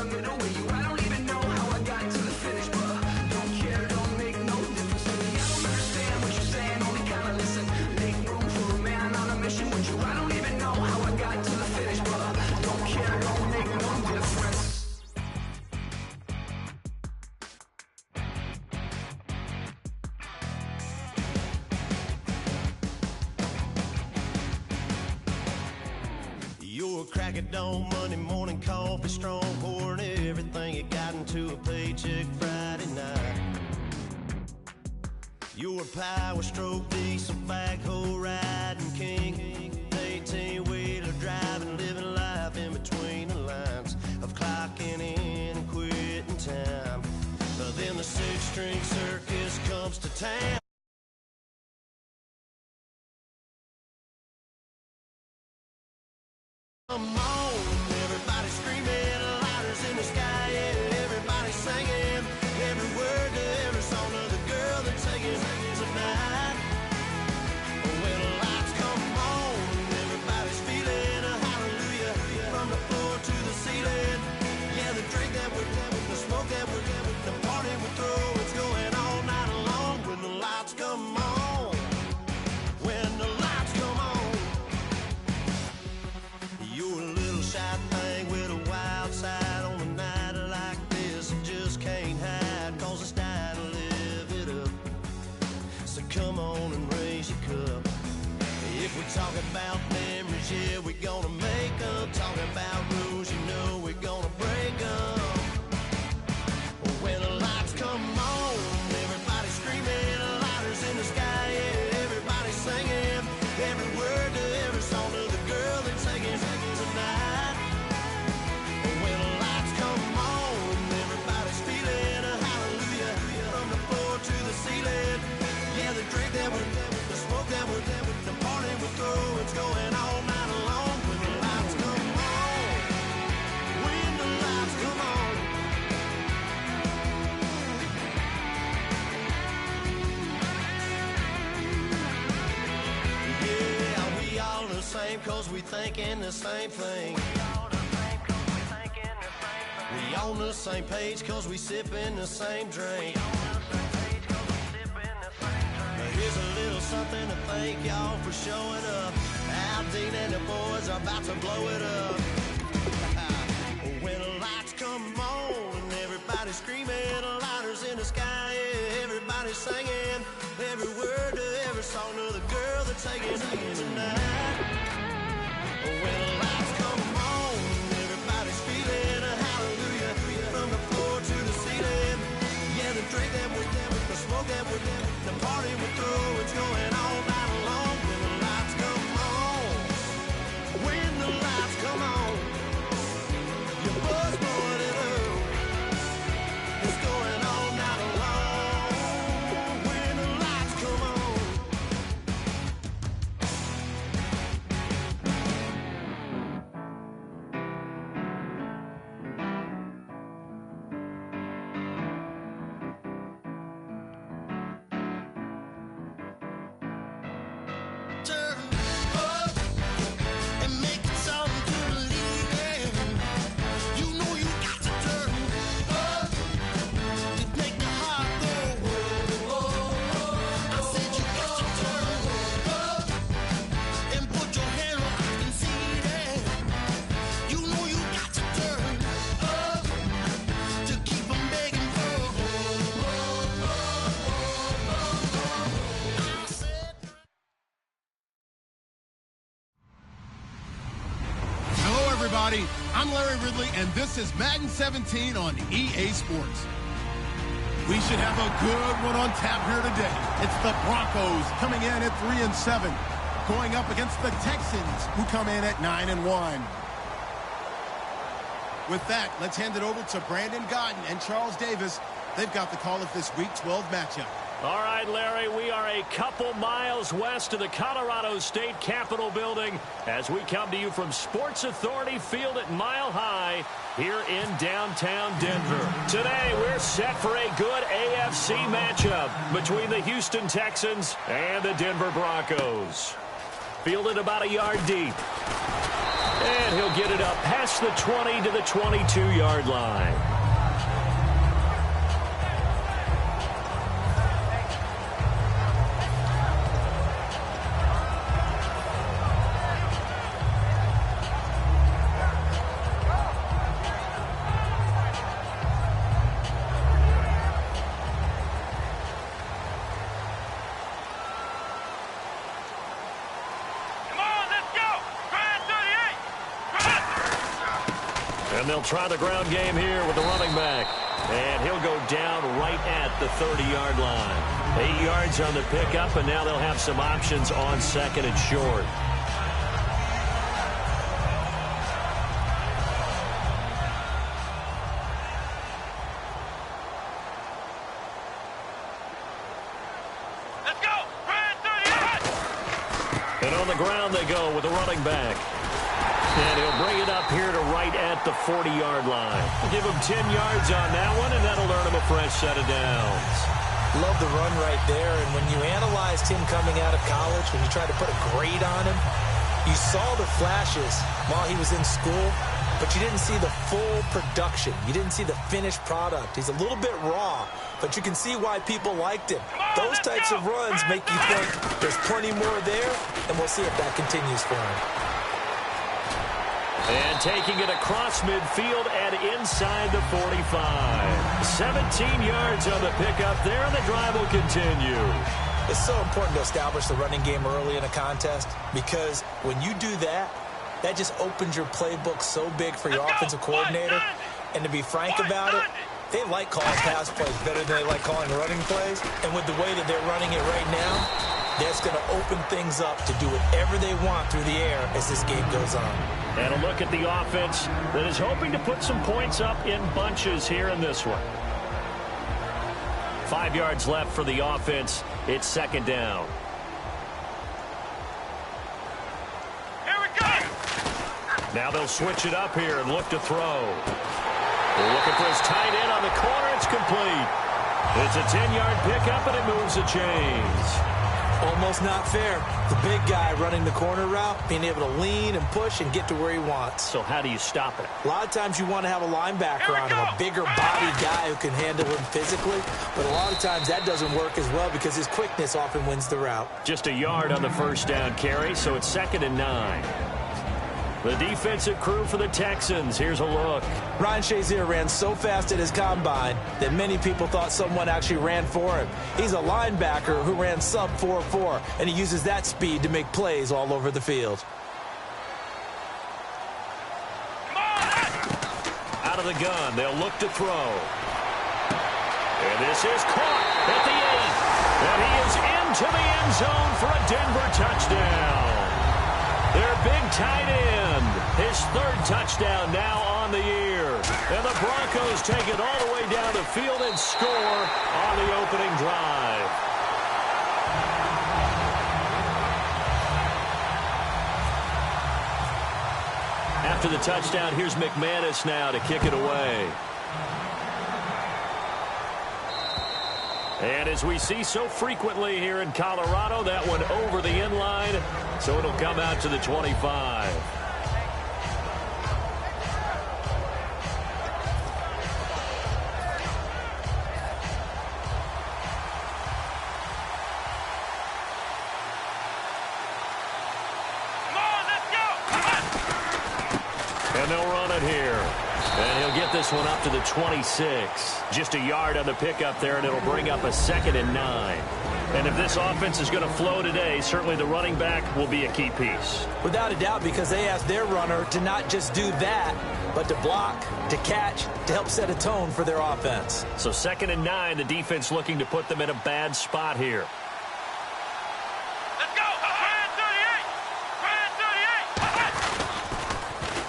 the middle with you. I don't even know how I got to the finish, but don't care, don't make no difference to me. I don't understand what you're saying, only kinda listen. Make room for a man on a mission with you. I don't even know how I got to the finish, but don't care, don't make no difference. You're a crack at dawn, Monday morning coffee, strong, pouring everything you got into a paycheck Friday night. You're a power stroke, diesel backhoe riding king, 18-wheeler driving, living life in between the lines of clocking in and quitting time. But then the six-string circus comes to town. Come on, everybody screaming, lighters in the sky, yeah, everybody singing, every word to every song of the girl they're taking tonight. When the lights come on, everybody's feeling a hallelujah, from the floor to the ceiling. Yeah, the drink that we're having, the smoke that we're having, the party we throw, it's going all night long. When the lights come on, when the lights come on. You're a little shy thing with a wild side on a night like this. You just can't hide, cause it's time to live it up. So come on and raise your cup. If we're talking about memories, yeah, we're gonna make them. Talking about rules, you know we're gonna break them. When the lights come on, everybody screaming, lighters in the sky, yeah, everybody singing, every word to every song of the girl they're taking tonight. When the lights come on, everybody's feeling a hallelujah, from the floor to the ceiling. Yeah, the drink that we're having, the smoke that we're having, the party we throw, it's going all night long. When the lights come on, when the lights come on. Yeah, we all the same, cause we thinking the same thing. We on the same page, cause we sipping the same drink. Now here's a little something to thank y'all for showing up. Aldine and the boys are about to blow it up. When the lights come on, everybody's screaming, lighters in the sky, yeah, everybody's singing, every word to every song of the girl they're taking tonight. When the lights come on, everybody's feeling a hallelujah, from the floor to the ceiling. Yeah, the drink that we're having, the smoke that we're having, the party we throw, it's going all night long. When the lights come on, when the lights come on, your buzz blowing it up, it's going all night long. When the lights come on. Turn up and make it something to believe in. You know you got to turn up to make the heart go. I said you got to turn up and put your hand on I can see that. You know you got to turn up to keep 'em begging for. I said. Hello, everybody. I'm Larry Ridley, and this is Madden 17 on EA Sports. We should have a good one on tap here today. It's the Broncos coming in at 3-7, going up against the Texans, who come in at 9-1. With that, let's hand it over to Brandon Godden and Charles Davis. They've got the call of this Week 12 matchup. All right, Larry, we are a couple miles west of the Colorado State Capitol building as we come to you from Sports Authority Field at Mile High here in downtown Denver. Today, we're set for a good AFC matchup between the Houston Texans and the Denver Broncos. Fielded about a yard deep. And he'll get it up past the 20 to the 22-yard line. And they'll try the ground game here with the running back. And he'll go down right at the 30-yard line. 8 yards on the pickup, and now they'll have some options on second and short. Let's go! And on the ground they go with the running back. And he'll bring it up here to right at the 40-yard line. Give him 10 yards on that one, and that'll earn him a fresh set of downs. Love the run right there. And when you analyzed him coming out of college, when you tried to put a grade on him, you saw the flashes while he was in school, but you didn't see the full production. You didn't see the finished product. He's a little bit raw, but you can see why people liked him. Those types of runs make you think there's plenty more there, and we'll see if that continues for him. And taking it across midfield and inside the 45. 17 yards on the pickup there, and the drive will continue. It's so important to establish the running game early in a contest because when you do that, that just opens your playbook so big for your offensive coordinator. And to be frank about it, they like calling pass plays better than they like calling running plays. And with the way that they're running it right now, that's going to open things up to do whatever they want through the air as this game goes on. And a look at the offense that is hoping to put some points up in bunches here in this one. 5 yards left for the offense. It's second down. Here we go! Now they'll switch it up here and look to throw. Looking for his tight end on the corner. It's complete. It's a 10-yard pickup, and it moves the chains. Almost not fair. The big guy running the corner route, being able to lean and push and get to where he wants. So how do you stop it? A lot of times you want to have a linebacker on him, a bigger body guy who can handle him physically. But a lot of times that doesn't work as well because his quickness often wins the route. Just a yard on the first down carry, so it's 2nd and 9. The defensive crew for the Texans. Here's a look. Ryan Shazier ran so fast at his combine that many people thought someone actually ran for him. He's a linebacker who ran sub 4.4, and he uses that speed to make plays all over the field. Out of the gun, they'll look to throw. And this is caught at the 8. And he is into the end zone for a Denver touchdown. Their big tight end, his 3rd touchdown now on the year. And the Broncos take it all the way down the field and score on the opening drive. After the touchdown, here's McManus now to kick it away. And as we see so frequently here in Colorado, that one over the end line, so it'll come out to the 25. Come on, let's go! And they'll run it here. And he'll get this one up to the 26. Just a yard on the pickup there, and it'll bring up a 2nd and 9. And if this offense is going to flow today, certainly the running back will be a key piece. Without a doubt, because they asked their runner to not just do that, but to block, to catch, to help set a tone for their offense. So 2nd and 9, the defense looking to put them in a bad spot here. Let's go!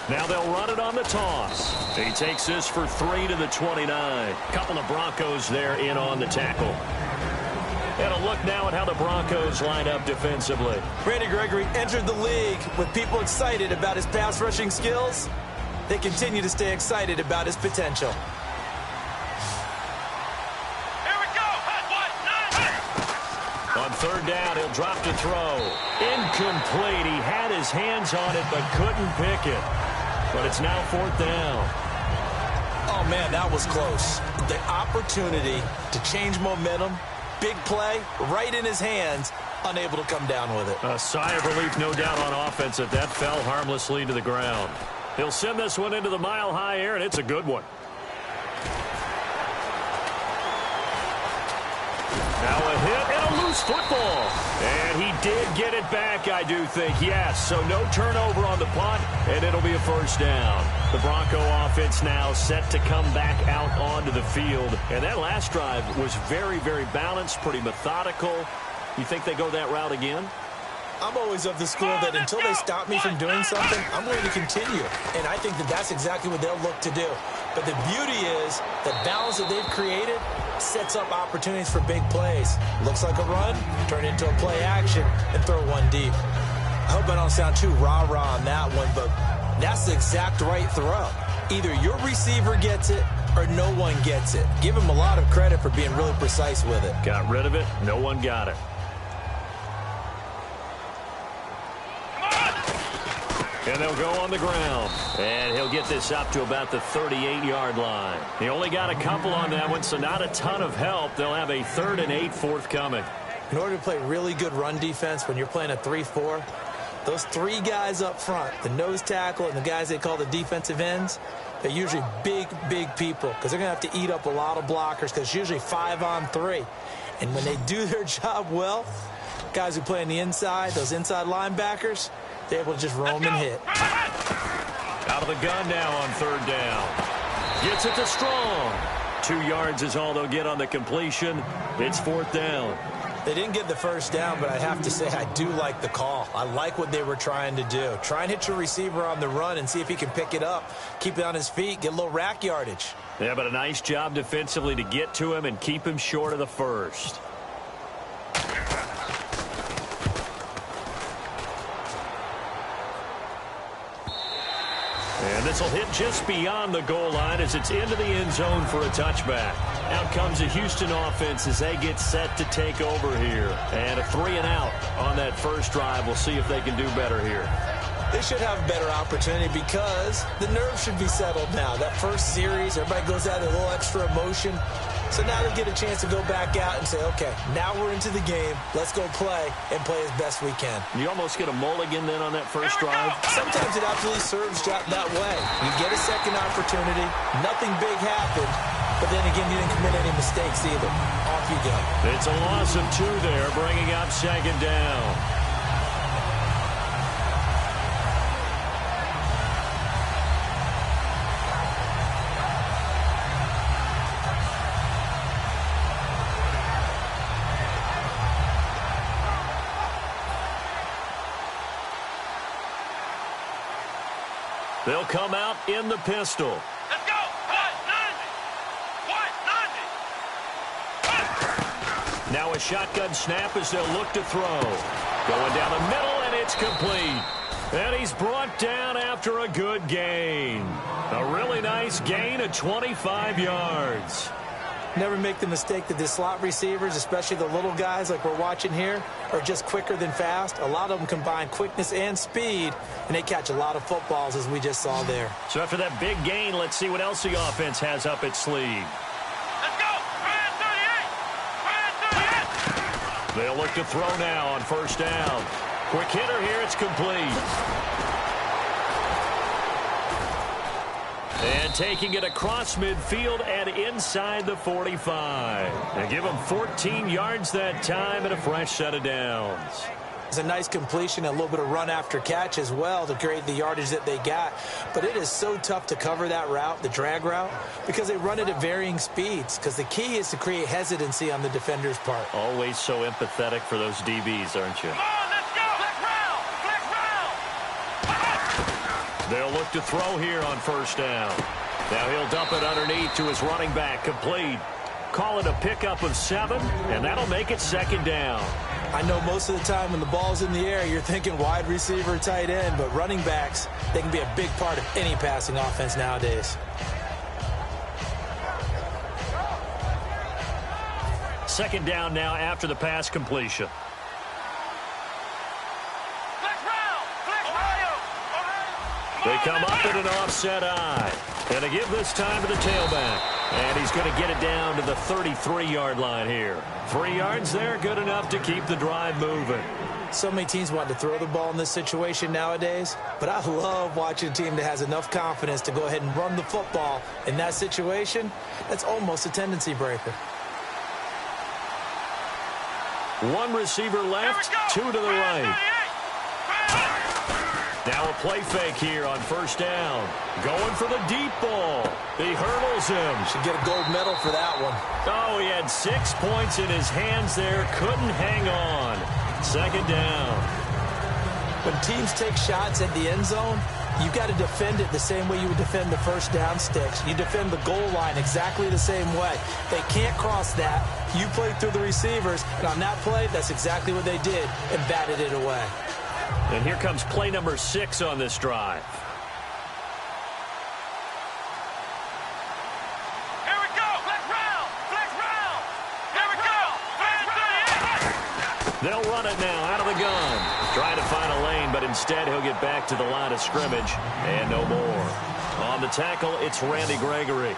Now they'll run it on the toss. He takes this for 3 to the 29. Couple of Broncos there in on the tackle. And a look now at how the Broncos line up defensively. Randy Gregory entered the league with people excited about his pass rushing skills. They continue to stay excited about his potential. Here we go! On third down. He'll drop to throw. Incomplete. He had his hands on it but couldn't pick it. But it's now fourth down. Oh, man, that was close. The opportunity to change momentum, big play, right in his hands, unable to come down with it. A sigh of relief, no doubt, on offense that fell harmlessly to the ground. He'll send this one into the mile-high air, and it's a good one. Now a hit and a loose football. And he did get it back, I do think, yes. So no turnover on the punt, and it'll be a first down. The Bronco offense now set to come back out onto the field. And that last drive was very, very balanced, pretty methodical. You think they go that route again? I'm always of the school that until they stop me from doing something, I'm going to continue. And I think that that's exactly what they'll look to do. But the beauty is the balance that they've created sets up opportunities for big plays. Looks like a run, turn it into a play action, and throw one deep. I hope I don't sound too rah-rah on that one, but that's the exact right throw. Either your receiver gets it or no one gets it. Give him a lot of credit for being really precise with it. Got rid of it. No one got it. And they'll go on the ground. And he'll get this up to about the 38-yard line. He only got a couple on that one, so not a ton of help. They'll have a 3rd and 8 forthcoming. In order to play really good run defense when you're playing a 3-4, those three guys up front, the nose tackle and the guys they call the defensive ends, they're usually big, big people because they're going to have to eat up a lot of blockers because it's usually 5-on-3. And when they do their job well, guys who play on the inside, those inside linebackers, they're able to just roam and hit. Out of the gun now on 3rd down. Gets it to Strong. 2 yards is all they'll get on the completion. It's 4th down. They didn't get the first down, but I have to say I do like the call. I like what they were trying to do. Try and hit your receiver on the run and see if he can pick it up. Keep it on his feet, get a little rack yardage. Yeah, but a nice job defensively to get to him and keep him short of the first. And this will hit just beyond the goal line as it's into the end zone for a touchback. Out comes the Houston offense as they get set to take over here. And a 3-and-out on that first drive. We'll see if they can do better here. They should have a better opportunity because the nerves should be settled now. That first series, everybody goes out with a little extra emotion. So now they get a chance to go back out and say, okay, now we're into the game. Let's go play and play as best we can. You almost get a mulligan then on that first drive? Sometimes it absolutely serves that way. You get a second opportunity. Nothing big happened. But then again, you didn't commit any mistakes either. Off you go. It's a loss of 2 there, bringing up 2nd down. They'll come out in the pistol. Let's go. 190. Now a shotgun snap as they'll look to throw. Going down the middle, and it's complete. And he's brought down after a good gain. A really nice gain of 25 yards. Never make the mistake that the slot receivers, especially the little guys like we're watching here, are just quicker than fast. A lot of them combine quickness and speed, and they catch a lot of footballs, as we just saw there. So after that big gain, let's see what else the offense has up its sleeve. Let's go. 38. They'll look to throw now on first down. Quick hitter here, it's complete. And taking it across midfield and inside the 45. And give them 14 yards that time and a fresh set of downs. It's a nice completion, a little bit of run after catch as well to create the yardage that they got. But it is so tough to cover that route, the drag route, because they run it at varying speeds. Because the key is to create hesitancy on the defender's part. Always so empathetic for those DBs, aren't you? Come on, let's go. Flex round. They'll look to throw here on first down. Now he'll dump it underneath to his running back, complete. Call it a pickup of 7, and that'll make it 2nd down. I know most of the time when the ball's in the air, you're thinking wide receiver, tight end, but running backs, they can be a big part of any passing offense nowadays. 2nd down now after the pass completion. They come up at an offset eye. And they give this time to the tailback. And he's going to get it down to the 33-yard line here. 3 yards there, good enough to keep the drive moving. So many teams want to throw the ball in this situation nowadays, but I love watching a team that has enough confidence to go ahead and run the football in that situation. That's almost a tendency breaker. 1 receiver left, 2 to the right. Now a play fake here on first down. Going for the deep ball. He hurdles him. Should get a gold medal for that one. Oh, he had 6 points in his hands there. Couldn't hang on. Second down. When teams take shots at the end zone, you've got to defend it the same way you would defend the first down sticks. You defend the goal line exactly the same way. They can't cross that. You play through the receivers, and on that play, that's exactly what they did and batted it away. And here comes play number 6 on this drive. Here we go. Flex round. Flex round. Here we go. They'll run it now out of the gun. Trying to find a lane, but instead he'll get back to the line of scrimmage. And no more. On the tackle, it's Randy Gregory.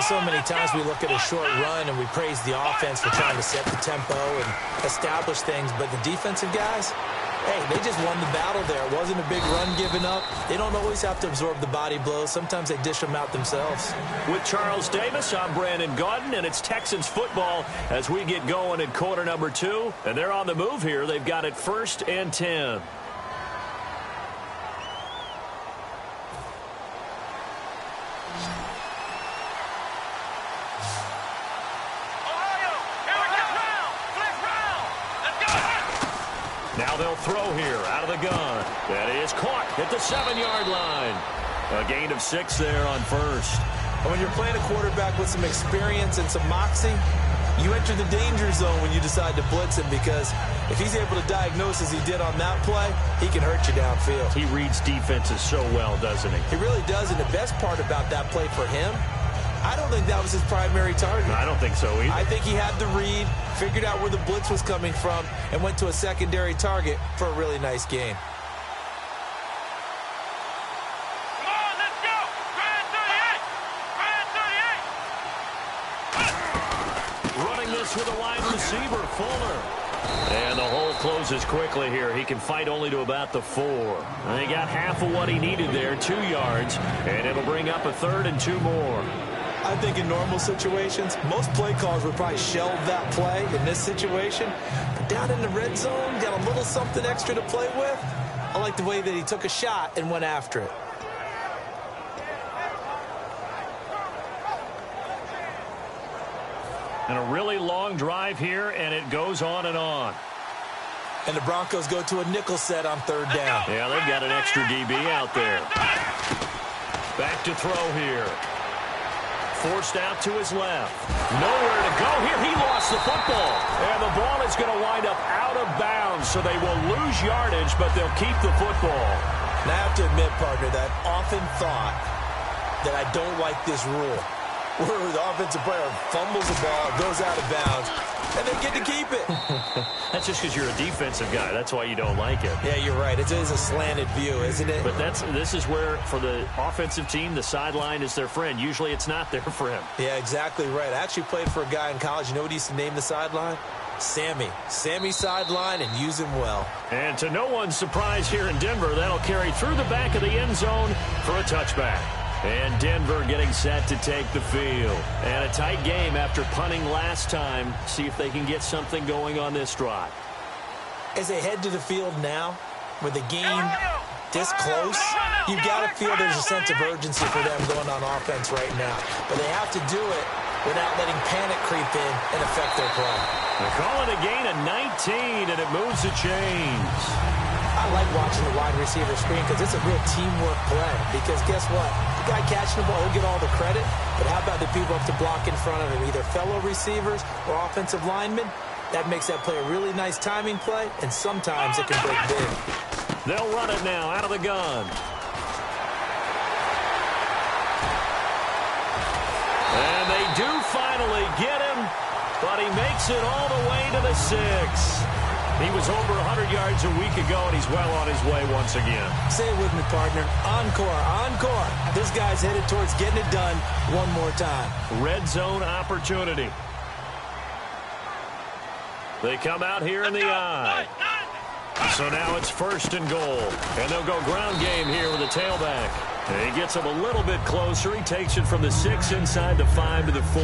So many times we look at a short run and we praise the offense for trying to set the tempo and establish things, but the defensive guys, hey, they just won the battle there. It wasn't a big run given up. They don't always have to absorb the body blows. Sometimes they dish them out themselves. With Charles Davis, I'm Brandon Gaudin, and it's Texans football as we get going in quarter number 2. And they're on the move here. They've got it 1st and 10. Now they'll throw here out of the gun. That is caught at the 7-yard line. A gain of 6 there on first. And when you're playing a quarterback with some experience and some moxie, you enter the danger zone when you decide to blitz him, because if he's able to diagnose as he did on that play, he can hurt you downfield. He reads defenses so well, doesn't he? He really does, and the best part about that play for him, I don't think that was his primary target. I don't think so either. I think he had the read, figured out where the blitz was coming from, and went to a secondary target for a really nice gain. Come on, let's go. Grand 38. Grand 38. Running this with a wide receiver, Fuller. And the hole closes quickly here. He can fight only to about the 4. And he got half of what he needed there, 2 yards. And it'll bring up a 3rd and 2 more. I think in normal situations, most play calls would probably shelve that play in this situation. But down in the red zone, got a little something extra to play with. I like the way that he took a shot and went after it. And a really long drive here, and it goes on and on. And the Broncos go to a nickel set on 3rd down. Yeah, they've got an extra DB out there. Back to throw here. Forced out to his left. Nowhere to go here. He lost the football. And the ball is going to wind up out of bounds, so they will lose yardage, but they'll keep the football. And I have to admit, partner, that I've often thought that I don't like this rule, where the offensive player fumbles the ball, goes out of bounds, and they get to keep it. That's just because you're a defensive guy. That's why you don't like it. Yeah, you're right. It is a slanted view, isn't it? But this is where, for the offensive team, the sideline is their friend. Usually it's not there for him. Yeah, exactly right. I actually played for a guy in college. You know what he used to name the sideline? Sammy. Sammy sideline, and use him well. And to no one's surprise here in Denver, that'll carry through the back of the end zone for a touchback. And Denver getting set to take the field. And a tight game after punting last time. See if they can get something going on this drive. As they head to the field now, with the game this close, you've got to feel there's a sense of urgency for them going on offense right now. But they have to do it without letting panic creep in and affect their play. They call it a gain of 19, and it moves the chains. I like watching the wide receiver screen because it's a real teamwork play. Because guess what? The guy catching the ball will get all the credit, but how about the people have to block in front of him, either fellow receivers or offensive linemen? That makes that play a really nice timing play, and sometimes it can break big. They'll run it now out of the gun. And they do finally get him, but he makes it all the way to the 6. He was over 100 yards a week ago, and he's well on his way once again. Say it with me, partner. Encore, encore. This guy's headed towards getting it done one more time. Red zone opportunity. They come out here in the eye. So now it's 1st and goal. And they'll go ground game here with a tailback. And he gets him a little bit closer. He takes it from the 6 inside the 5 to the 4.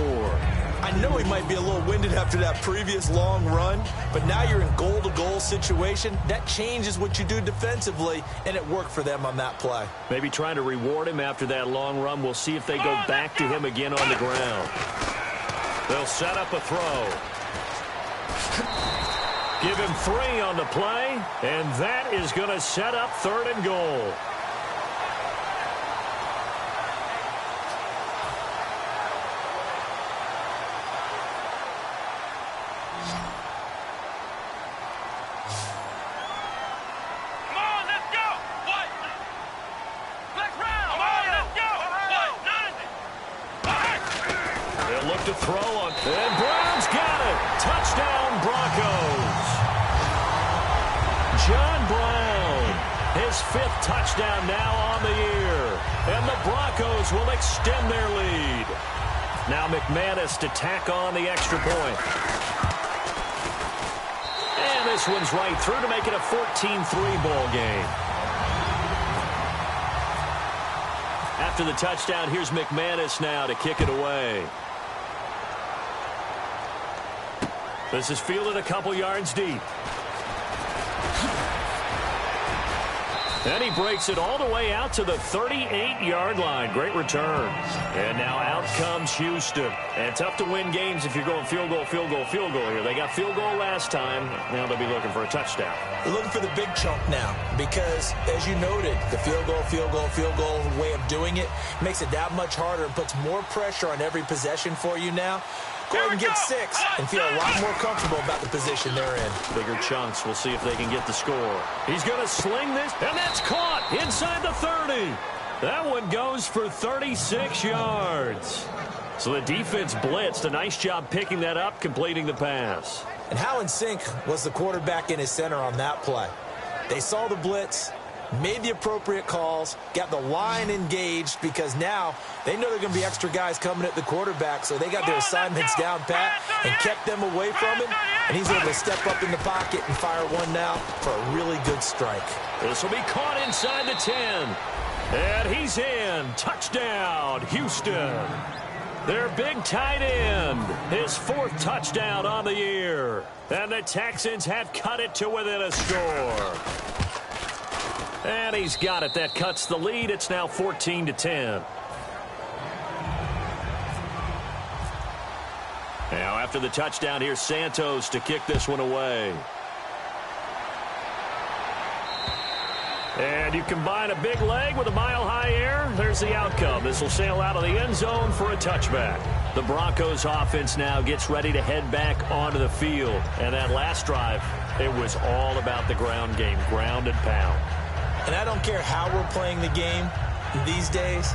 I know he might be a little winded after that previous long run, but now you're in goal-to-goal situation. That changes what you do defensively, and it worked for them on that play. Maybe trying to reward him after that long run. We'll see if they go back to him again on the ground. They'll set up a throw. Give him 3 on the play, and that is going to set up 3rd and goal. To throw on, and Brown's got it. Touchdown, Broncos. John Brown, his 5th touchdown now on the year, and the Broncos will extend their lead. Now McManus to tack on the extra point. And this one's right through to make it a 14-3 ball game. After the touchdown, here's McManus now to kick it away. This is fielded a couple yards deep. And he breaks it all the way out to the 38-yard line. Great return. And now out comes Houston. And tough to win games if you're going field goal, field goal, field goal here. They got field goal last time. Now they'll be looking for a touchdown. They're looking for the big chunk now because, as you noted, the field goal, field goal, field goal way of doing it makes it that much harder and puts more pressure on every possession for you now. Go ahead and get 6 and feel a lot more comfortable about the position they're in. Bigger chunks. We'll see if they can get the score. He's going to sling this, and that's caught inside the 30. That one goes for 36 yards. So the defense blitzed. A nice job picking that up, completing the pass. And how in sync was the quarterback in his center on that play? They saw the blitz, made the appropriate calls, got the line engaged because now they know there are going to be extra guys coming at the quarterback, so they got their assignments down pat and kept them away from him, and he's able to step up in the pocket and fire one now for a really good strike. This will be caught inside the 10, and he's in. Touchdown, Houston. Their big tight end, his 4th touchdown on the year, and the Texans have cut it to within a score. And he's got it. That cuts the lead. It's now 14-10. Now after the touchdown, here's Santos to kick this one away. And you combine a big leg with a mile-high air, there's the outcome. This will sail out of the end zone for a touchback. The Broncos offense now gets ready to head back onto the field. And that last drive, it was all about the ground game, ground and pound. And I don't care how we're playing the game these days,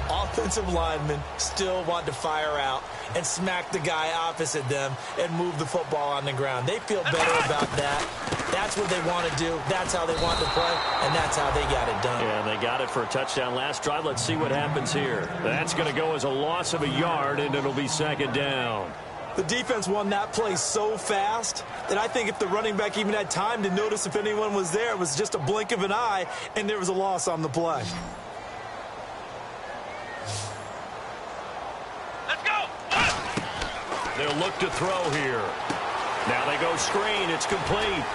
offensive linemen still want to fire out and smack the guy opposite them and move the football on the ground. They feel better about that. That's what they want to do. That's how they want to play, and that's how they got it done. Yeah, and they got it for a touchdown last drive. Let's see what happens here. That's going to go as a loss of a yard, and it'll be 2nd down. The defense won that play so fast that I think if the running back even had time to notice if anyone was there, it was just a blink of an eye, and there was a loss on the play. Let's go! They'll look to throw here. Now they go screen. It's complete.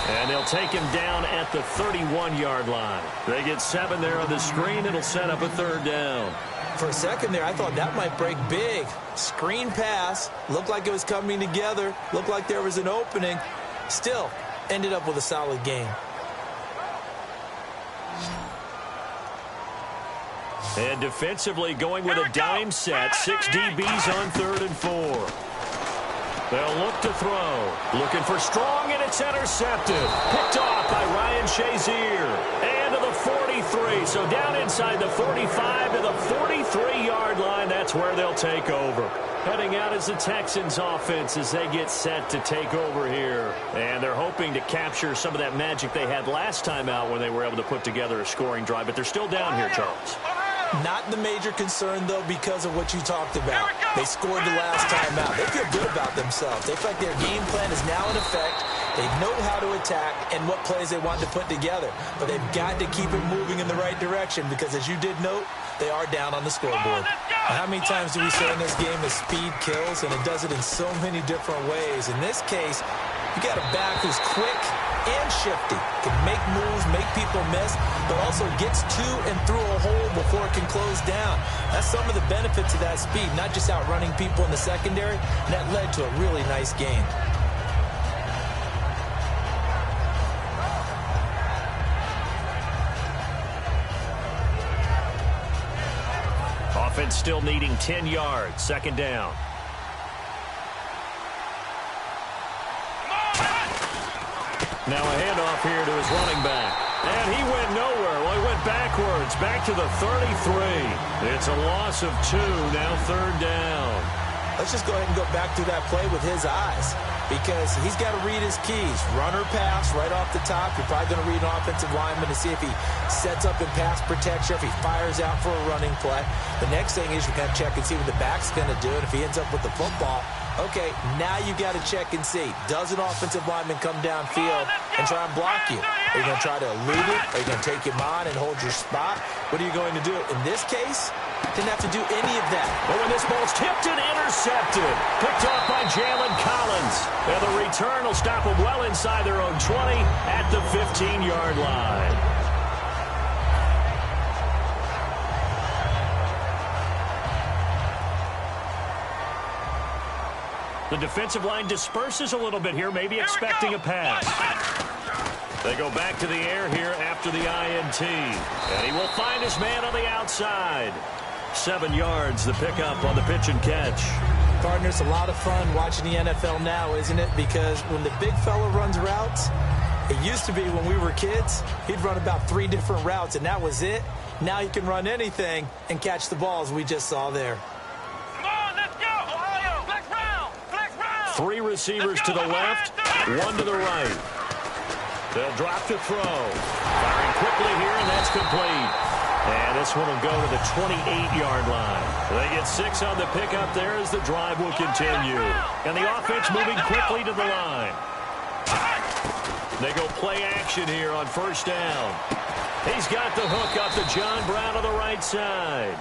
And they'll take him down at the 31-yard line. They get 7 there on the screen. It'll set up a 3rd down. For a second there, I thought that might break big. Screen pass. Looked like it was coming together. Looked like there was an opening. Still, ended up with a solid game. And defensively going with a dime set. 6 DBs on 3rd and 4. They'll look to throw. Looking for strong, and it's intercepted. Picked off by Ryan Shazier. And to the 43. So down inside the 45 to the 43-yard line. That's where they'll take over. Heading out is the Texans offense as they get set to take over here. And they're hoping to capture some of that magic they had last time out when they were able to put together a scoring drive. But they're still down here, Charles. Not the major concern, though, because of what you talked about. They scored the last time out. They feel good about themselves. They feel like their game plan is now in effect. They know how to attack and what plays they want to put together. But they've got to keep it moving in the right direction because, as you did note, they are down on the scoreboard. Now, how many times do we say in this game that speed kills? And it does it in so many different ways. In this case, you got a back who's quick and shifty, can make moves, make people miss, but also gets to and through a hole before it can close down. That's some of the benefits of that speed, not just outrunning people in the secondary, and that led to a really nice game. Offense still needing 10 yards, second down. Now a handoff here to his running back. And he went nowhere. Well, he went backwards, back to the 33. It's a loss of 2, now third down. Let's just go ahead and go back through that play with his eyes because he's got to read his keys. Run or pass right off the top. You're probably going to read an offensive lineman to see if he sets up in pass protection, if he fires out for a running play. The next thing is you're going to check and see what the back's going to do. And if he ends up with the football, okay, now you got to check and see. Does an offensive lineman come downfield and try and block you? Are you going to try to elude it? Are you going to take him on and hold your spot? What are you going to do? In this case, didn't have to do any of that. But when this ball's tipped and intercepted, picked off by Jalen Collins. And the return will stop them well inside their own 20 at the 15-yard line. The defensive line disperses a little bit here, maybe expecting a pass. They go back to the air here after the INT. And he will find his man on the outside. 7 yards, the pickup on the pitch and catch. Partners, a lot of fun watching the NFL now, isn't it? Because when the big fella runs routes, it used to be when we were kids, he'd run about 3 different routes, and that was it. Now he can run anything and catch the balls we just saw there. 3 receivers to the left, 1 to the right. They'll drop to throw. Firing quickly here, and that's complete. And this one will go to the 28-yard line. They get 6 on the pickup there as the drive will continue. And the offense moving quickly to the line. They go play action here on first down. He's got the hook up to John Brown on the right side.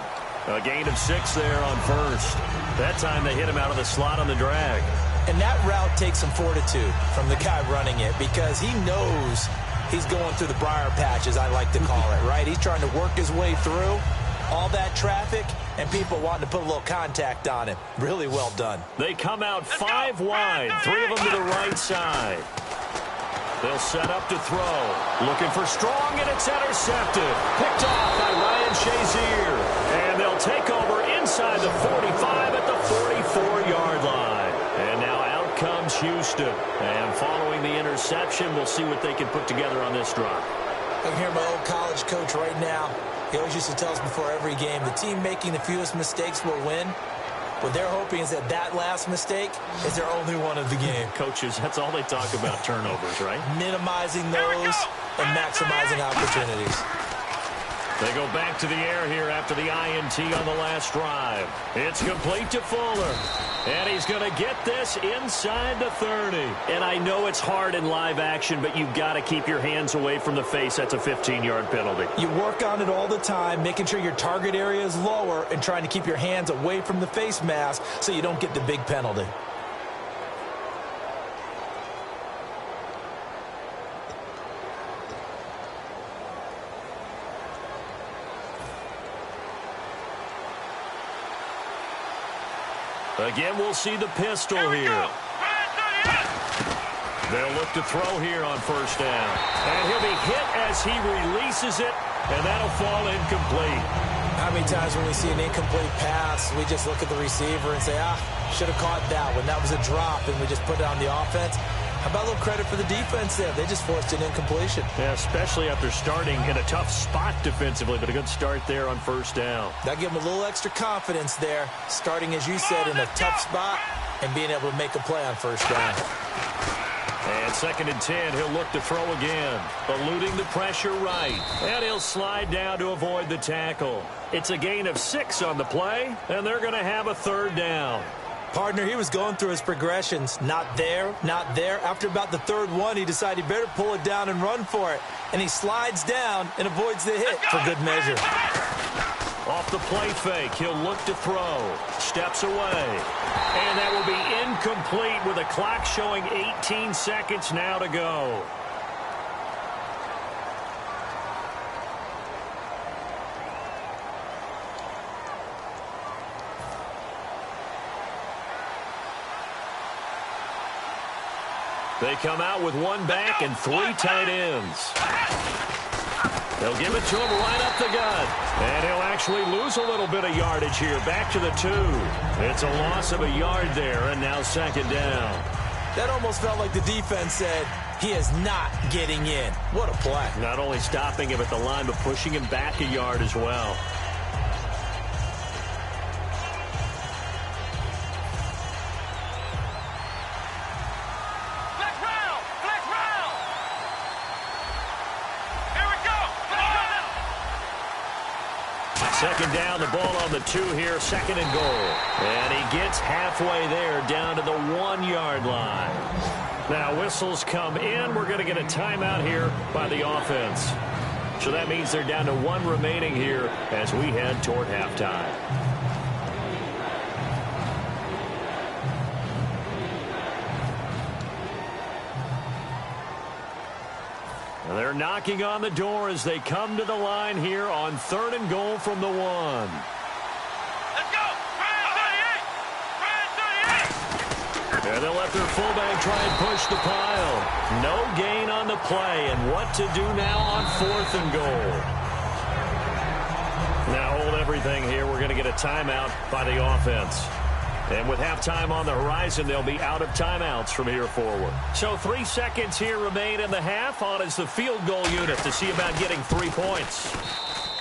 A gain of 6 there on first. That time they hit him out of the slot on the drag. And that route takes some fortitude from the guy running it because he knows he's going through the briar patch, as I like to call it, right? He's trying to work his way through all that traffic and people wanting to put a little contact on him. Really well done. They come out 5 wide, 3 of them to the right side. They'll set up to throw. Looking for strong, and it's intercepted. Picked off by Ryan Shazier. And they'll take over inside the 45 at the 44-yard line. And now out comes Houston. And following the interception, we'll see what they can put together on this drive. I can hear my old college coach right now. He always used to tell us before every game, the team making the fewest mistakes will win. What they're hoping is that that last mistake is their only one of the game. Coaches, that's all they talk about, turnovers, right? Minimizing those and maximizing opportunities. They go back to the air here after the INT on the last drive. It's complete to Fuller. And he's going to get this inside the 30. And I know it's hard in live action, but you've got to keep your hands away from the face. That's a 15-yard penalty. You work on it all the time, making sure your target area is lower and trying to keep your hands away from the face mask so you don't get the big penalty. Again, we'll see the pistol here. They'll look to throw here on first down. And he'll be hit as he releases it, and that'll fall incomplete. How many times when we see an incomplete pass, we just look at the receiver and say, should have caught that one. That was a drop, and we just put it on the offense. How about a little credit for the defense there? They just forced an incompletion. Yeah, especially after starting in a tough spot defensively, but a good start there on first down. That gave them a little extra confidence there, starting, as you said, in a tough spot and being able to make a play on first down. And 2nd and 10, he'll look to throw again. Eluding the pressure right. And he'll slide down to avoid the tackle. It's a gain of 6 on the play, and they're going to have a 3rd down. Partner, he was going through his progressions. Not there, not there. After about the 3rd one, he decided he better pull it down and run for it. And he slides down and avoids the hit for good measure. Off the play fake, he'll look to throw. Steps away. And that will be incomplete with a clock showing 18 seconds now to go. They come out with 1 back and 3 tight ends. They'll give it to him right up the gut. And he'll actually lose a little bit of yardage here. Back to the 2. It's a loss of a yard there, and now 2nd down. That almost felt like the defense said, he is not getting in. What a play. Not only stopping him at the line, but pushing him back a yard as well. Second down, the ball on the 2 here, 2nd and goal. And he gets halfway there down to the 1-yard line. Now whistles come in. We're going to get a timeout here by the offense. So that means they're down to 1 remaining here as we head toward halftime. They're knocking on the door as they come to the line here on 3rd and goal from the 1. Let's go! Brand 38! And they'll let their fullback try and push the pile. No gain on the play, and what to do now on 4th and goal. Now hold everything here. We're going to get a timeout by the offense. And with halftime on the horizon, they'll be out of timeouts from here forward. So 3 seconds here remain in the half. On is the field goal unit to see about getting 3 points.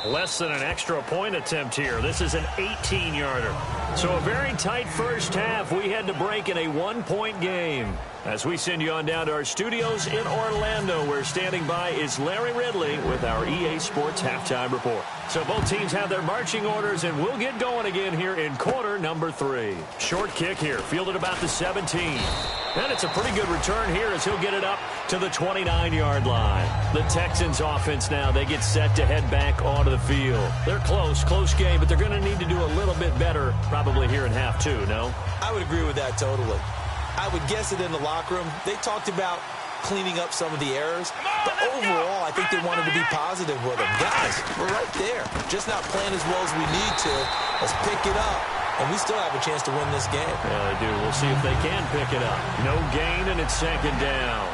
Less than an extra point attempt here. This is an 18-yarder. So a very tight first half. We had to break in a 1-point game. As we send you on down to our studios in Orlando, where standing by is Larry Ridley with our EA Sports Halftime Report. So both teams have their marching orders, and we'll get going again here in quarter number 3. Short kick here, fielded about the 17. And it's a pretty good return here as he'll get it up to the 29-yard line. The Texans offense now, they get set to head back onto the field. They're close game, but they're going to need to do a little bit better probably here in half 2, no? I would agree with that totally. I would guess it in the locker room. They talked about cleaning up some of the errors, but overall, I think they wanted to be positive with them. Guys, we're right there. Just not playing as well as we need to. Let's pick it up, and we still have a chance to win this game. Yeah, they do. We'll see if they can pick it up. No gain, and it's 2nd down.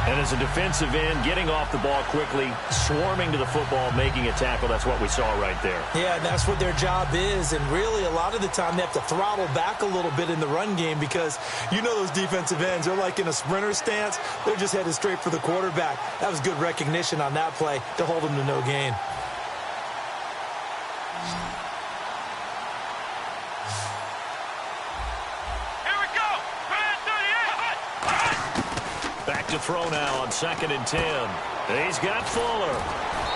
And as a defensive end, getting off the ball quickly, swarming to the football, making a tackle, that's what we saw right there. Yeah, and that's what their job is. And really, a lot of the time, they have to throttle back a little bit in the run game because you know those defensive ends, they're like in a sprinter stance. They're just headed straight for the quarterback. That was good recognition on that play to hold them to no gain. To throw now on 2nd and 10. He's got Fuller.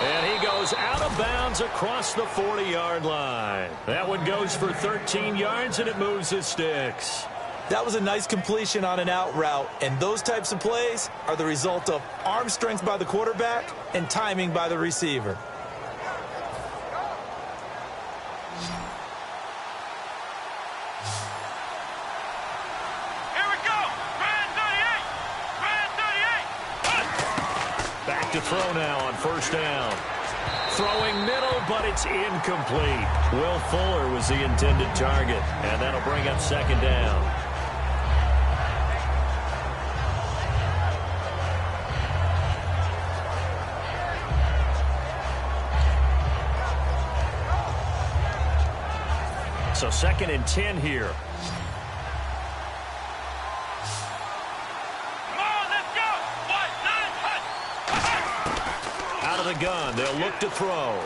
And he goes out of bounds across the 40-yard line. That one goes for 13 yards, and it moves the sticks. That was a nice completion on an out route, and those types of plays are the result of arm strength by the quarterback and timing by the receiver. To throw now on 1st down. Throwing middle, but it's incomplete. Will Fuller was the intended target, and that'll bring up 2nd down. So 2nd and 10 here. Out of the gun, they'll look to throw.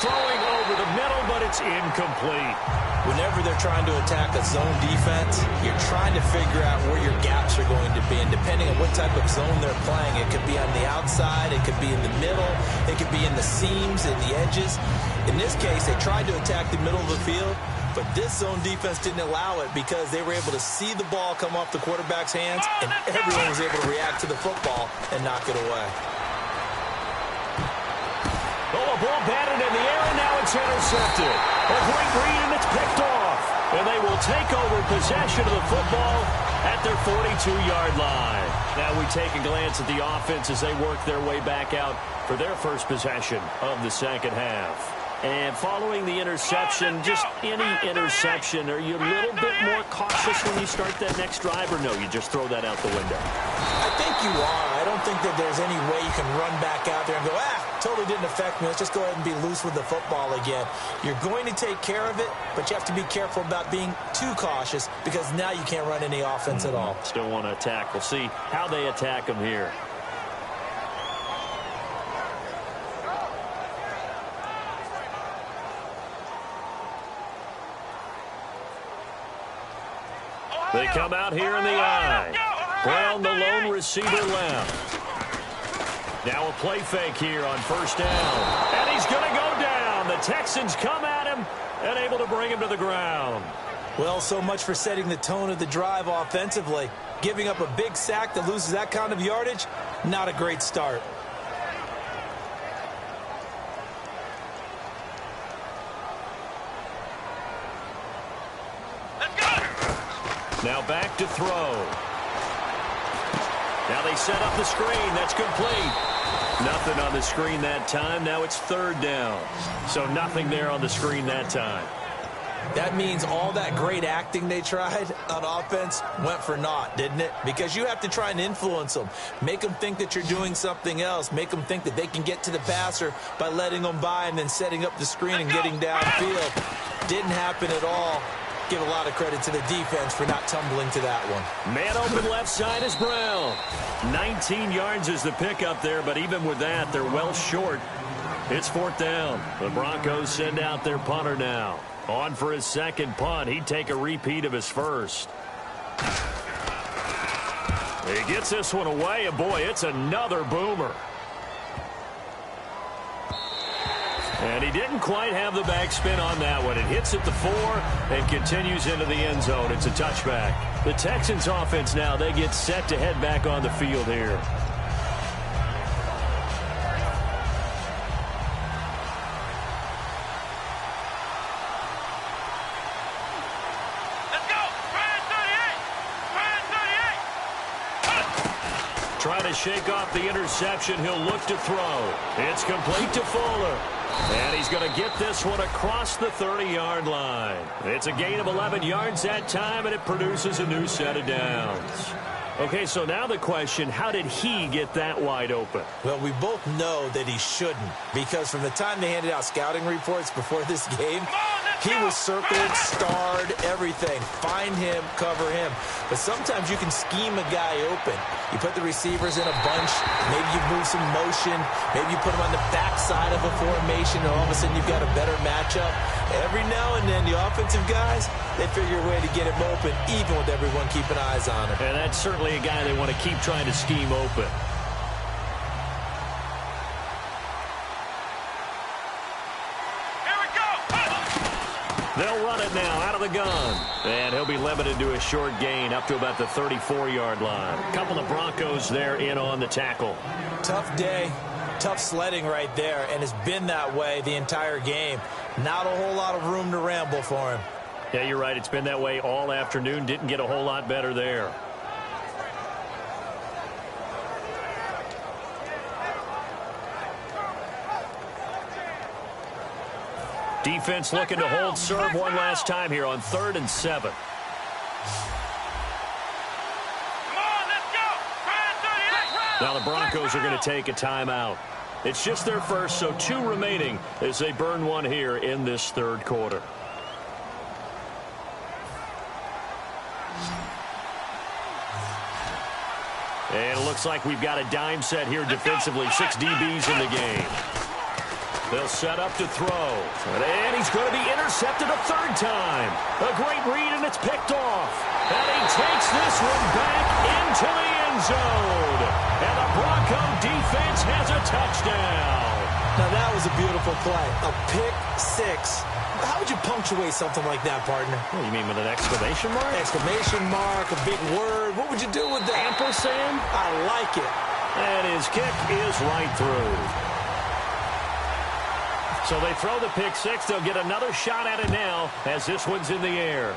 Throwing over the middle, but it's incomplete. Whenever they're trying to attack a zone defense, you're trying to figure out where your gaps are going to be. And depending on what type of zone they're playing, it could be on the outside, it could be in the middle, it could be in the seams, in the edges. In this case, they tried to attack the middle of the field, but this zone defense didn't allow it because they were able to see the ball come off the quarterback's hands, and everyone was able to react to the football and knock it away. Oh, a ball batted in the air, and now it's intercepted. A great read, and it's picked off. And they will take over possession of the football at their 42-yard line. Now we take a glance at the offense as they work their way back out for their first possession of the second half. And following the interception, just any interception, are you a little bit more cautious when you start that next drive, or no, you just throw that out the window? I think you are. I don't think that there's any way you can run back out there and go, totally didn't affect me. Let's just go ahead and be loose with the football again. You're going to take care of it, but you have to be careful about being too cautious because now you can't run any offense at all. Still want to attack. We'll see how they attack them here. They come out here in the I. Brown, the lone receiver, left. Now a play fake here on first down. And he's going to go down. The Texans come at him and able to bring him to the ground. Well, so much for setting the tone of the drive offensively. Giving up a big sack that loses that kind of yardage, not a great start. Now back to throw. Now they set up the screen. That's complete. Nothing on the screen that time. Now it's 3rd down. So nothing there on the screen that time. That means all that great acting they tried on offense went for naught, didn't it? Because you have to try and influence them. Make them think that you're doing something else. Make them think that they can get to the passer by letting them by and then setting up the screen and getting downfield. Didn't happen at all. Give a lot of credit to the defense for not tumbling to that one. Man open left side is Brown. 19 yards is the pickup there, but even with that, they're well short. It's 4th down. The Broncos send out their punter now. On for his second punt. He'd take a repeat of his first. He gets this one away, and boy, it's another boomer. And he didn't quite have the backspin on that one. It hits at the 4 and continues into the end zone. It's a touchback. The Texans offense now, they get set to head back on the field here. Let's go! Trying to shake off the interception. He'll look to throw. It's complete to Fuller. And he's going to get this one across the 30-yard line. It's a gain of 11 yards that time, and it produces a new set of downs. Okay, so now the question, how did he get that wide open? Well, we both know that he shouldn't, because from the time they handed out scouting reports before this game, he was circled, starred, everything. Find him, cover him. But sometimes you can scheme a guy open. You put the receivers in a bunch. Maybe you move some motion. Maybe you put them on the backside of a formation, and all of a sudden you've got a better matchup. Every now and then, the offensive guys, they figure a way to get him open, even with everyone keeping eyes on him. And that's certainly a guy they want to keep trying to scheme open. They'll run it now out of the gun. And he'll be limited to a short gain up to about the 34-yard line. A couple of Broncos there in on the tackle. Tough day, tough sledding right there, and it's been that way the entire game. Not a whole lot of room to ramble for him. Yeah, you're right. It's been that way all afternoon. Didn't get a whole lot better there. Defense looking to hold serve one last time here on 3rd and 7. Now the Broncos are going to take a timeout. It's just their first, so 2 remaining as they burn one here in this 3rd quarter. And it looks like we've got a dime set here defensively. 6 DBs in the game. They'll set up to throw. And he's going to be intercepted a third time. A great read, and it's picked off. And he takes this one back into the end zone. And the Bronco defense has a touchdown. Now, that was a beautiful play. A pick six. How would you punctuate something like that, partner? What, you mean with an exclamation mark? Exclamation mark, a big word. What would you do with that? Ampersand? I like it. And his kick is right through. So they throw the pick six. They'll get another shot at it now as this one's in the air.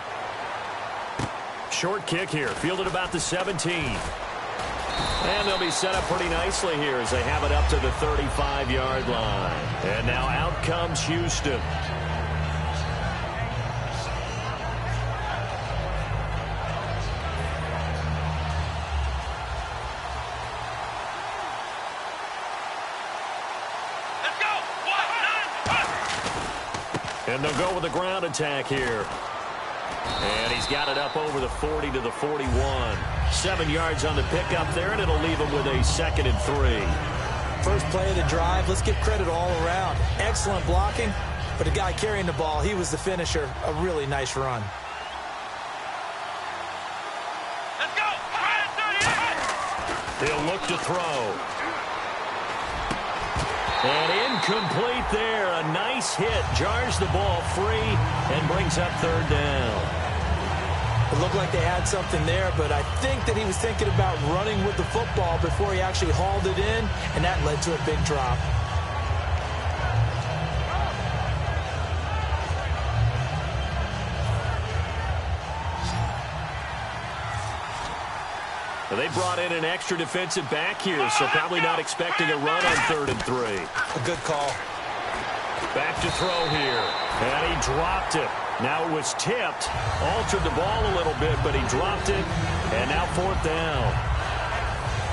Short kick here, fielded about the 17. And they'll be set up pretty nicely here as they have it up to the 35-yard line. And now out comes Houston. And they'll go with the ground attack here. And he's got it up over the 40 to the 41. 7 yards on the pickup there, and it'll leave him with a 2nd and 3. First play of the drive, let's give credit all around. Excellent blocking, but the guy carrying the ball, he was the finisher. A really nice run. Let's go! He'll look to throw. And incomplete there. A nice hit. Jars the ball free and brings up 3rd down. It looked like they had something there, but I think that he was thinking about running with the football before he actually hauled it in, and that led to a big drop. They brought in an extra defensive back here, so probably not expecting a run on 3rd and 3. A good call. Back to throw here. And he dropped it. Now it was tipped. Altered the ball a little bit, but he dropped it. And now 4th down.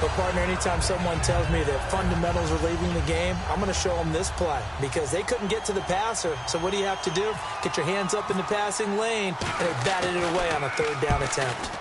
But, partner, anytime someone tells me that fundamentals are leaving the game, I'm going to show them this play because they couldn't get to the passer. So what do you have to do? Get your hands up in the passing lane, and they batted it away on a 3rd down attempt.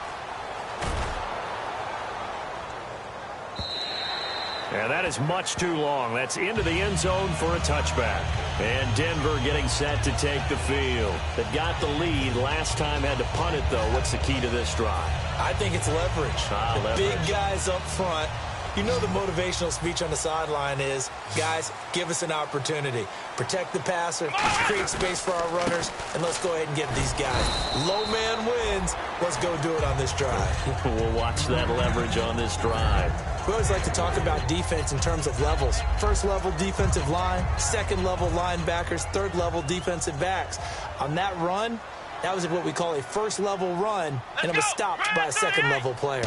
And that is much too long. That's into the end zone for a touchback. And Denver getting set to take the field. They got the lead. Last time had to punt it, though. What's the key to this drive? I think it's leverage. The big guys up front. You know the motivational speech on the sideline is, guys, give us an opportunity. Protect the passer, create space for our runners, and let's go ahead and get these guys. Low man wins. Let's go do it on this drive. We'll watch that leverage on this drive. We always like to talk about defense in terms of levels. 1st level defensive line, 2nd level linebackers, 3rd level defensive backs. On that run, that was what we call a 1st level run, and it was stopped by a 2nd level player.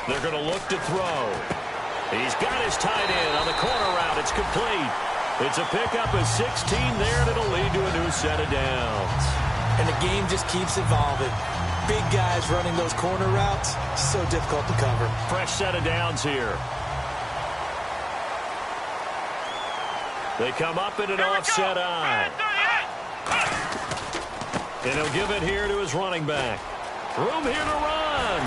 They're going to look to throw. He's got his tight end on the corner route. It's complete. It's a pickup of 16 there, and it'll lead to a new set of downs. And the game just keeps evolving. Big guys running those corner routes, so difficult to cover. Fresh set of downs here. They come up in an offset eye. And he'll give it here to his running back. Room here to run.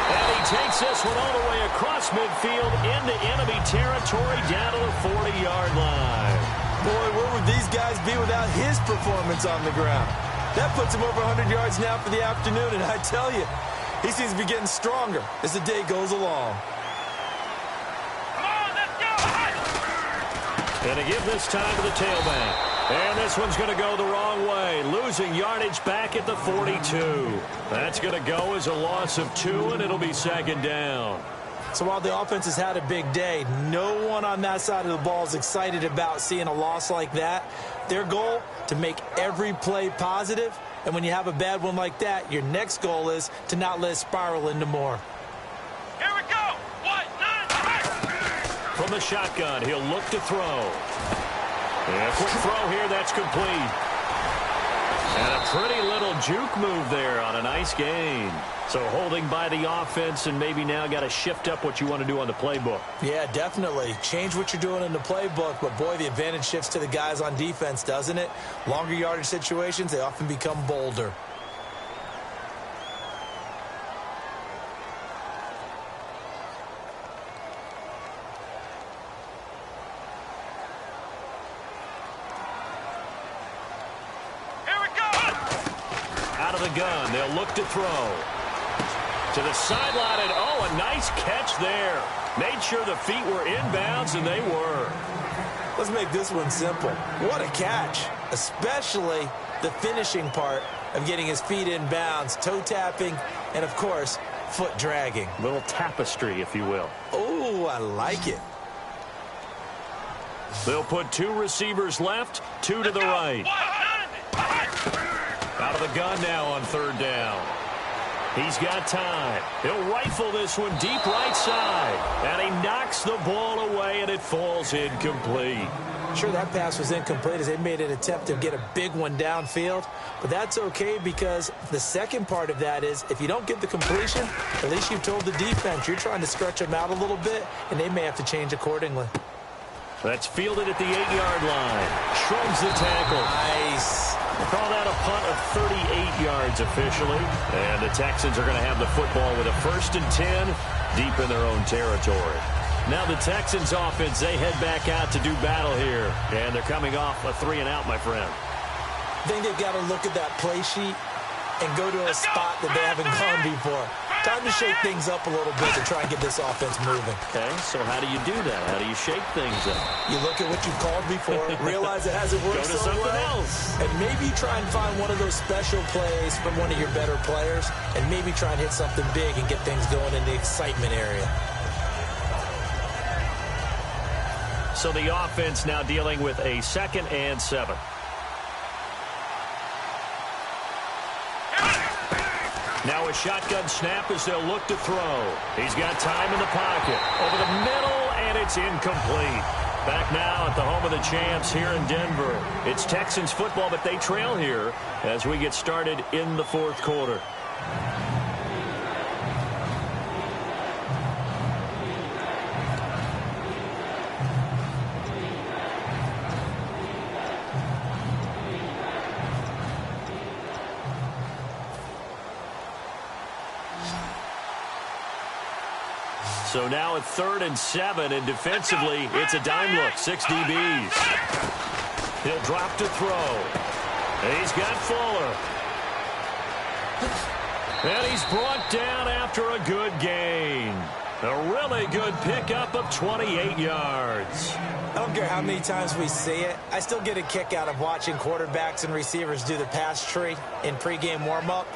And he takes this one all the way across midfield into enemy territory down to the 40-yard line. Boy, where would these guys be without his performance on the ground? That puts him over 100 yards now for the afternoon, and I tell you, he seems to be getting stronger as the day goes along. Come on, let's go! And to give this time to the tailback. And this one's going to go the wrong way, losing yardage back at the 42. That's going to go as a loss of 2, and it'll be 2nd down. So while the offense has had a big day, no one on that side of the ball is excited about seeing a loss like that. Their goal, to make every play positive, and when you have a bad one like that, your next goal is to not let it spiral into more. Here we go! 1, 9, 3! From the shotgun, he'll look to throw. And a quick throw here, that's complete. And a pretty little juke move there on a nice gain. So holding by the offense, and maybe now got to shift up what you want to do on the playbook. Yeah, definitely. Change what you're doing in the playbook, but boy, the advantage shifts to the guys on defense, doesn't it? Longer yardage situations, they often become bolder. of the gun. They'll look to throw. To the sideline, and a nice catch there. Made sure the feet were inbounds, and they were. Let's make this one simple. What a catch, especially the finishing part of getting his feet in bounds, toe tapping, and, of course, foot dragging. Little tapestry, if you will. Oh, I like it. They'll put 2 receivers left, 2 to the right. Out of the gun now on 3rd down. He's got time. He'll rifle this one deep right side. And he knocks the ball away, and it falls incomplete. Sure, that pass was incomplete as they made an attempt to get a big one downfield. But that's okay because the second part of that is if you don't get the completion, at least you've told the defense you're trying to stretch them out a little bit, and they may have to change accordingly. That's fielded at the 8-yard line. Shrugs the tackle. Nice. Call that a punt of 38 yards officially. And the Texans are going to have the football with a 1st and 10 deep in their own territory. Now the Texans offense, they head back out to do battle here. And they're coming off a 3-and-out, my friend. I think they've got to look at that play sheet and go to a spot that they haven't gone before. Time to shake things up a little bit to try and get this offense moving. Okay, so how do you do that? How do you shake things up? You look at what you've called before, realize it hasn't worked Go to so something well, else. and maybe try and find one of those special plays from one of your better players, and maybe try and hit something big and get things going in the excitement area. So the offense now dealing with a 2nd and 7. Now a shotgun snap as they'll look to throw. He's got time in the pocket. Over the middle, and it's incomplete. Back now at the home of the champs here in Denver. It's Texans football, but they trail here as we get started in the 4th quarter. So now at 3rd and 7, and defensively, it's a dime look. 6 DBs. He'll drop to throw. And he's got Fuller. And he's brought down after a good gain. A really good pickup of 28 yards. I don't care how many times we see it. I still get a kick out of watching quarterbacks and receivers do the pass tree in pregame warm-up.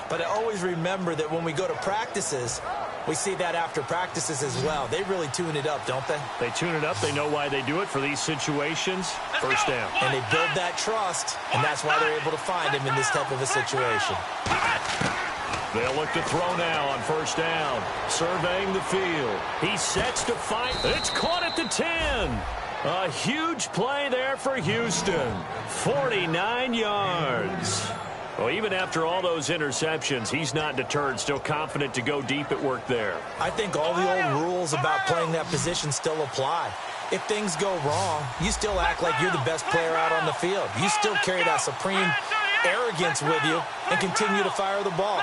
But I always remember that when we go to practices, we see that after practices as well. They really tune it up, don't they? They tune it up. They know why they do it for these situations. 1st down. And they build that trust, and that's why they're able to find him in this type of a situation. They'll look to throw now on 1st down. Surveying the field. He sets to fight. It's caught at the 10. A huge play there for Houston. 49 yards. Well, even after all those interceptions, he's not deterred, still confident to go deep at work there. I think all the old rules about playing that position still apply. If things go wrong, you still act like you're the best player out on the field. You still carry that supreme arrogance with you and continue to fire the ball.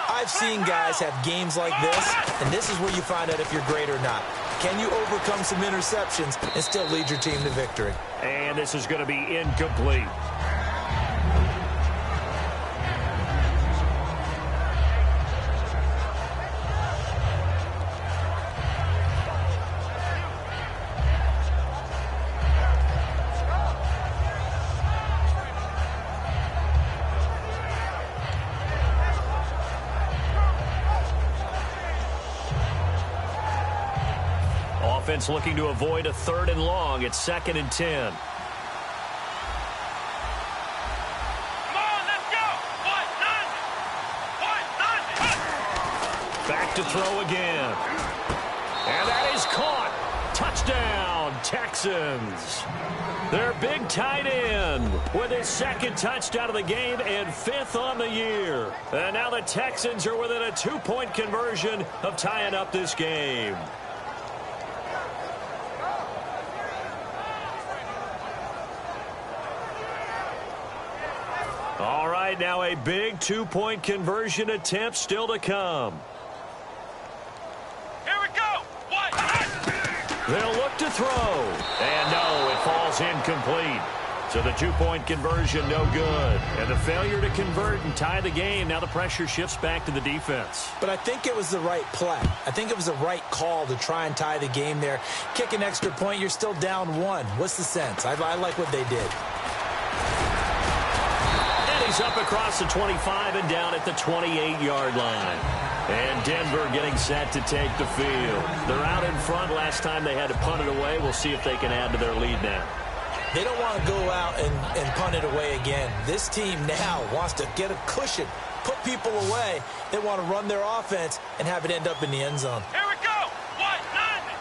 I've seen guys have games like this, and this is where you find out if you're great or not. Can you overcome some interceptions and still lead your team to victory? And this is going to be incomplete. Offense looking to avoid a 3rd and long. It's 2nd and 10. Come on, let's go. Back to throw again. And that is caught. Touchdown, Texans. Their big tight end with his 2nd touchdown of the game and 5th on the year. And now the Texans are within a 2-point conversion of tying up this game. All right, now a big 2-point conversion attempt still to come. Here we go. They'll look to throw. And no, it falls incomplete. So the two-point conversion, no good. And the failure to convert and tie the game, now the pressure shifts back to the defense. But I think it was the right play. I think it was the right call to try and tie the game there. Kick an extra point, you're still down one. What's the sense? I like what they did. And he's up across the 25 and down at the 28-yard line. And Denver getting set to take the field. They're out in front. Last time they had to punt it away. We'll see if they can add to their lead now. They don't want to go out and punt it away again. This team now wants to get a cushion, put people away. They want to run their offense and have it end up in the end zone. Here we go. 190.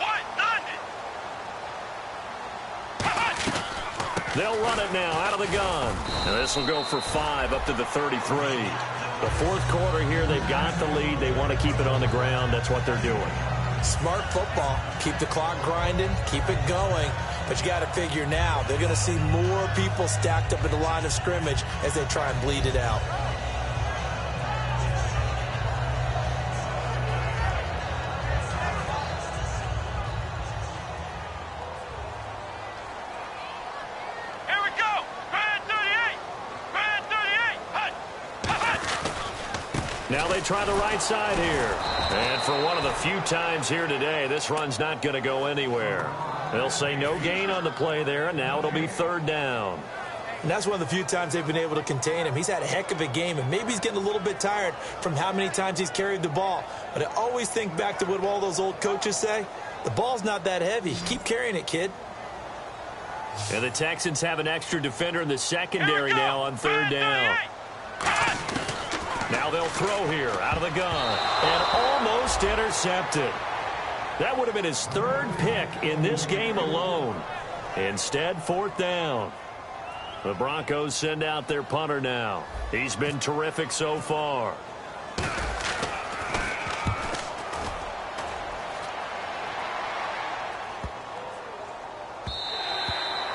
190. They'll run it now out of the gun. And this will go for 5 up to the 33. The fourth quarter here, they've got the lead. They want to keep it on the ground. That's what they're doing. Smart football. Keep the clock grinding. Keep it going. But you got to figure now they're going to see more people stacked up in the line of scrimmage as they try and bleed it out. Here we go. Brand 38. Brand 38. Hut. Hut. Now they try the right side here. And for one of the few times here today, this run's not going to go anywhere. They'll say no gain on the play there, and now it'll be third down. And that's one of the few times they've been able to contain him. He's had a heck of a game, and maybe he's getting a little bit tired from how many times he's carried the ball. But I always think back to what all those old coaches say. The ball's not that heavy. Keep carrying it, kid. And the Texans have an extra defender in the secondary now on third down. Now they'll throw here out of the gun. And almost intercepted. That would have been his third pick in this game alone. Instead, fourth down. The Broncos send out their punter now. He's been terrific so far.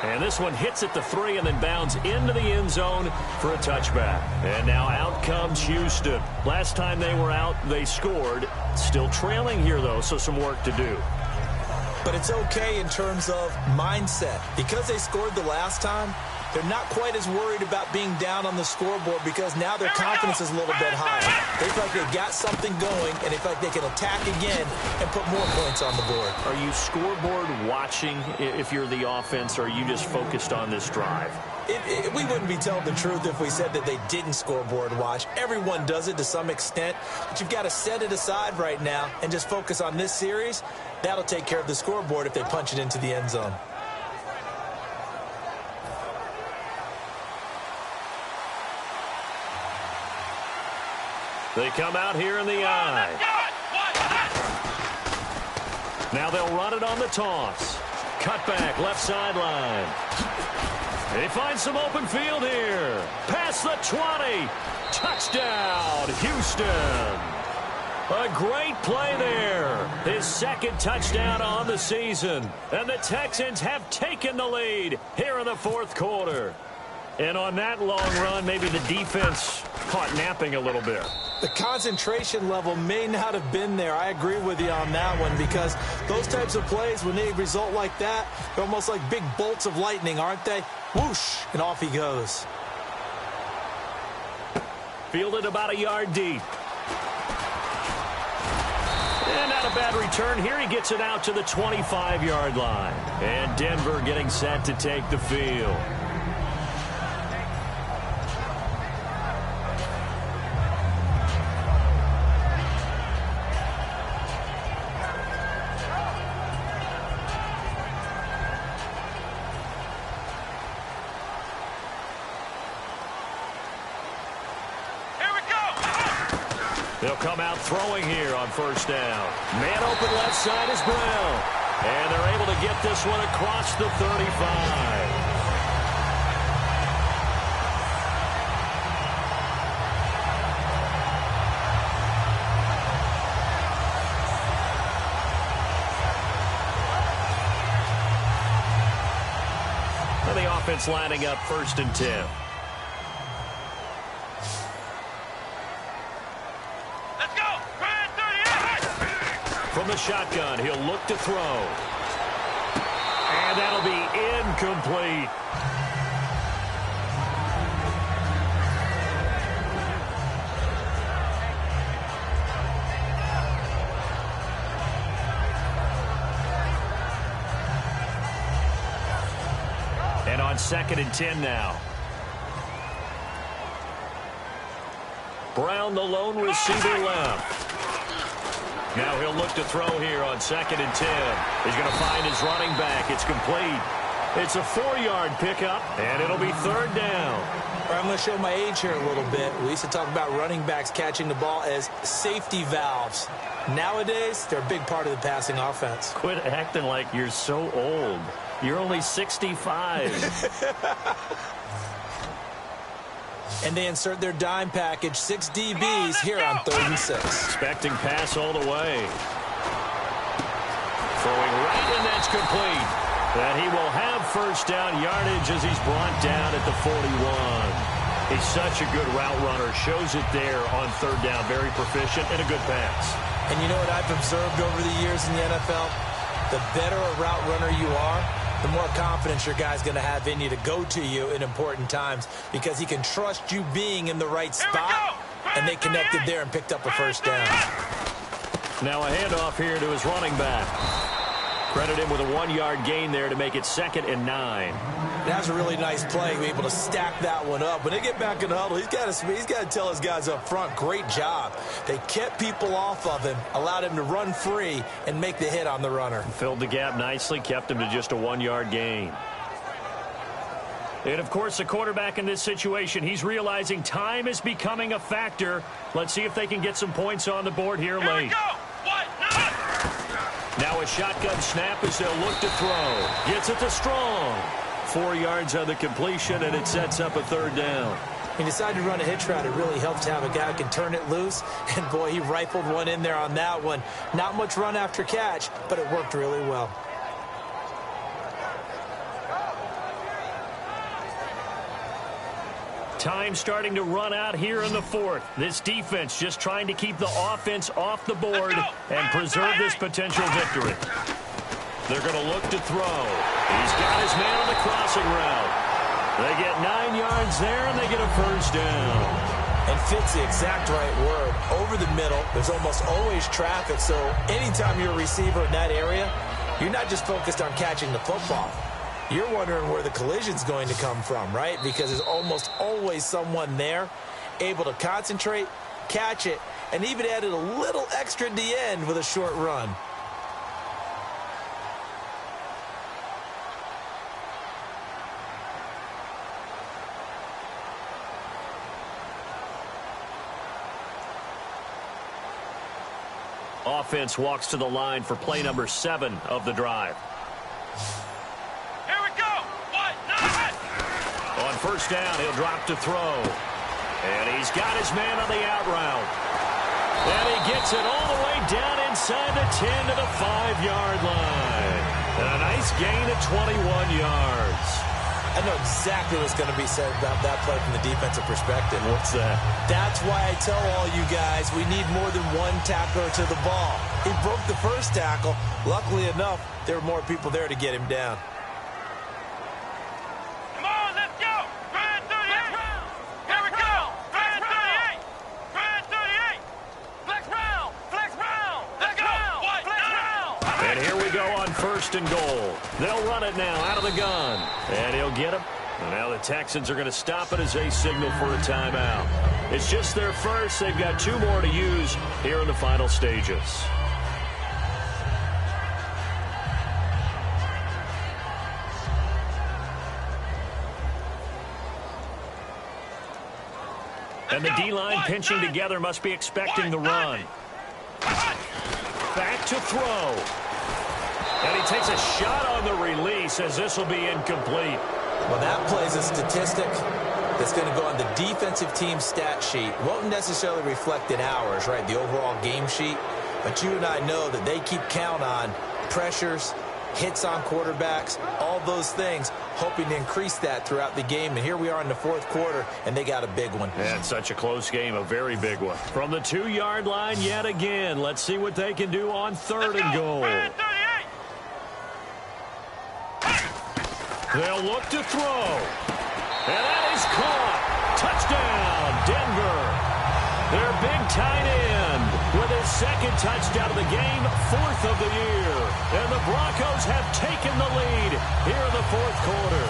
And this one hits at the 3 and then bounds into the end zone for a touchback. And now out comes Houston. Last time they were out, they scored. Still trailing here, though, so some work to do. But it's okay in terms of mindset. Because they scored the last time, they're not quite as worried about being down on the scoreboard because now their confidence is a little bit higher. They feel like they've got something going, and they feel like they can attack again and put more points on the board. Are you scoreboard watching if you're the offense, or are you just focused on this drive? We wouldn't be telling the truth if we said that they didn't scoreboard watch. Everyone does it to some extent, but you've got to set it aside right now and just focus on this series. That'll take care of the scoreboard if they punch it into the end zone. They come out here in the eye. Now they'll run it on the toss. Cut back, left sideline. They find some open field here. Past the 20. Touchdown, Houston. A great play there. His second touchdown on the season. And the Texans have taken the lead here in the fourth quarter. And on that long run, maybe the defense caught napping a little bit. The concentration level may not have been there. I agree with you on that one because those types of plays, when they result like that, they're almost like big bolts of lightning, aren't they? Whoosh, and off he goes. Fielded about a yard deep. And not a bad return here. He gets it out to the 25-yard line. And Denver getting set to take the field. They'll come out throwing here on first down. Man open left side is Brown. And they're able to get this one across the 35. And the offense lining up 1st and 10. From the shotgun, he'll look to throw. And And that'll be incomplete. And on 2nd and 10 now. Brown, the lone receiver left. Now he'll look to throw here on 2nd and 10. He's going to find his running back. It's complete. It's a 4-yard pickup, and it'll be 3rd down. I'm going to show my age here a little bit. We used to talk about running backs catching the ball as safety valves. Nowadays, they're a big part of the passing offense. Quit acting like you're so old. You're only 65. And they insert their dime package, 6 DBs here on 3rd and 6. Expecting pass all the way. Throwing right, and that's complete. And he will have 1st down yardage as he's brought down at the 41. He's such a good route runner. Shows it there on 3rd down. Very proficient and a good pass. And you know what I've observed over the years in the NFL? The better a route runner you are, the more confidence your guy's going to have in you to go to you in important times because he can trust you being in the right spot, and they connected there and picked up a 1st down. Now a handoff here to his running back. Credit him with a 1-yard gain there to make it 2nd and 9. That's a really nice play, be able to stack that one up. When they get back in the huddle, he's got to tell his guys up front, great job. They kept people off of him, allowed him to run free and make the hit on the runner. Filled the gap nicely, kept him to just a 1-yard gain. And, of course, the quarterback in this situation, he's realizing time is becoming a factor. Let's see if they can get some points on the board here late. Now a shotgun snap as they'll look to throw. Gets it to Strong. 4 yards on the completion, and it sets up a 3rd down. He decided to run a hitch route. It really helped to have a guy who can turn it loose. And, boy, he rifled one in there on that one. Not much run after catch, but it worked really well. Time starting to run out here in the 4th. This defense just trying to keep the offense off the board and preserve this potential victory. They're going to look to throw. He's got his man on the crossing route. They get 9 yards there, and they get a 1st down. And fits the exact right word. Over the middle, there's almost always traffic, so anytime you're a receiver in that area, you're not just focused on catching the football. You're wondering where the collision's going to come from, right? Because there's almost always someone there able to concentrate, catch it, and even added a little extra at the end with a short run. Offense walks to the line for play number 7 of the drive. Here we go. On 1st down, he'll drop to throw. And he's got his man on the out route. And he gets it all the way down inside the 10 to the 5-yard line. And a nice gain of 21 yards. I know exactly what's going to be said about that play from the defensive perspective. What's that? That's why I tell all you guys we need more than one tackler to the ball. He broke the 1st tackle. Luckily enough, there were more people there to get him down. Come on, let's go. Grand 38. Here we go. Grand 38. Grand 38. Flex round. Flex round. Let's go. Flex round. And here we go on 1st and goal. They'll run it now out of the gun. And he'll get him. And now the Texans are going to stop it as they signal for a timeout. It's just their first. They've got 2 more to use here in the final stages. And the D-line pinching together must be expecting the run. Back to throw. And he takes a shot on the release as this will be incomplete. Well, that plays a statistic that's going to go on the defensive team stat sheet. Won't necessarily reflect in ours, right, the overall game sheet. But you and I know that they keep count on pressures, hits on quarterbacks, all those things, hoping to increase that throughout the game. And here we are in the 4th quarter, and they got a big one. And such a close game, a very big one. From the 2-yard line yet again. Let's see what they can do on 3rd and goal. They'll look to throw. And that is caught. Touchdown, Denver. Their big tight end with his second touchdown of the game, 4th of the year. And the Broncos have taken the lead here in the 4th quarter.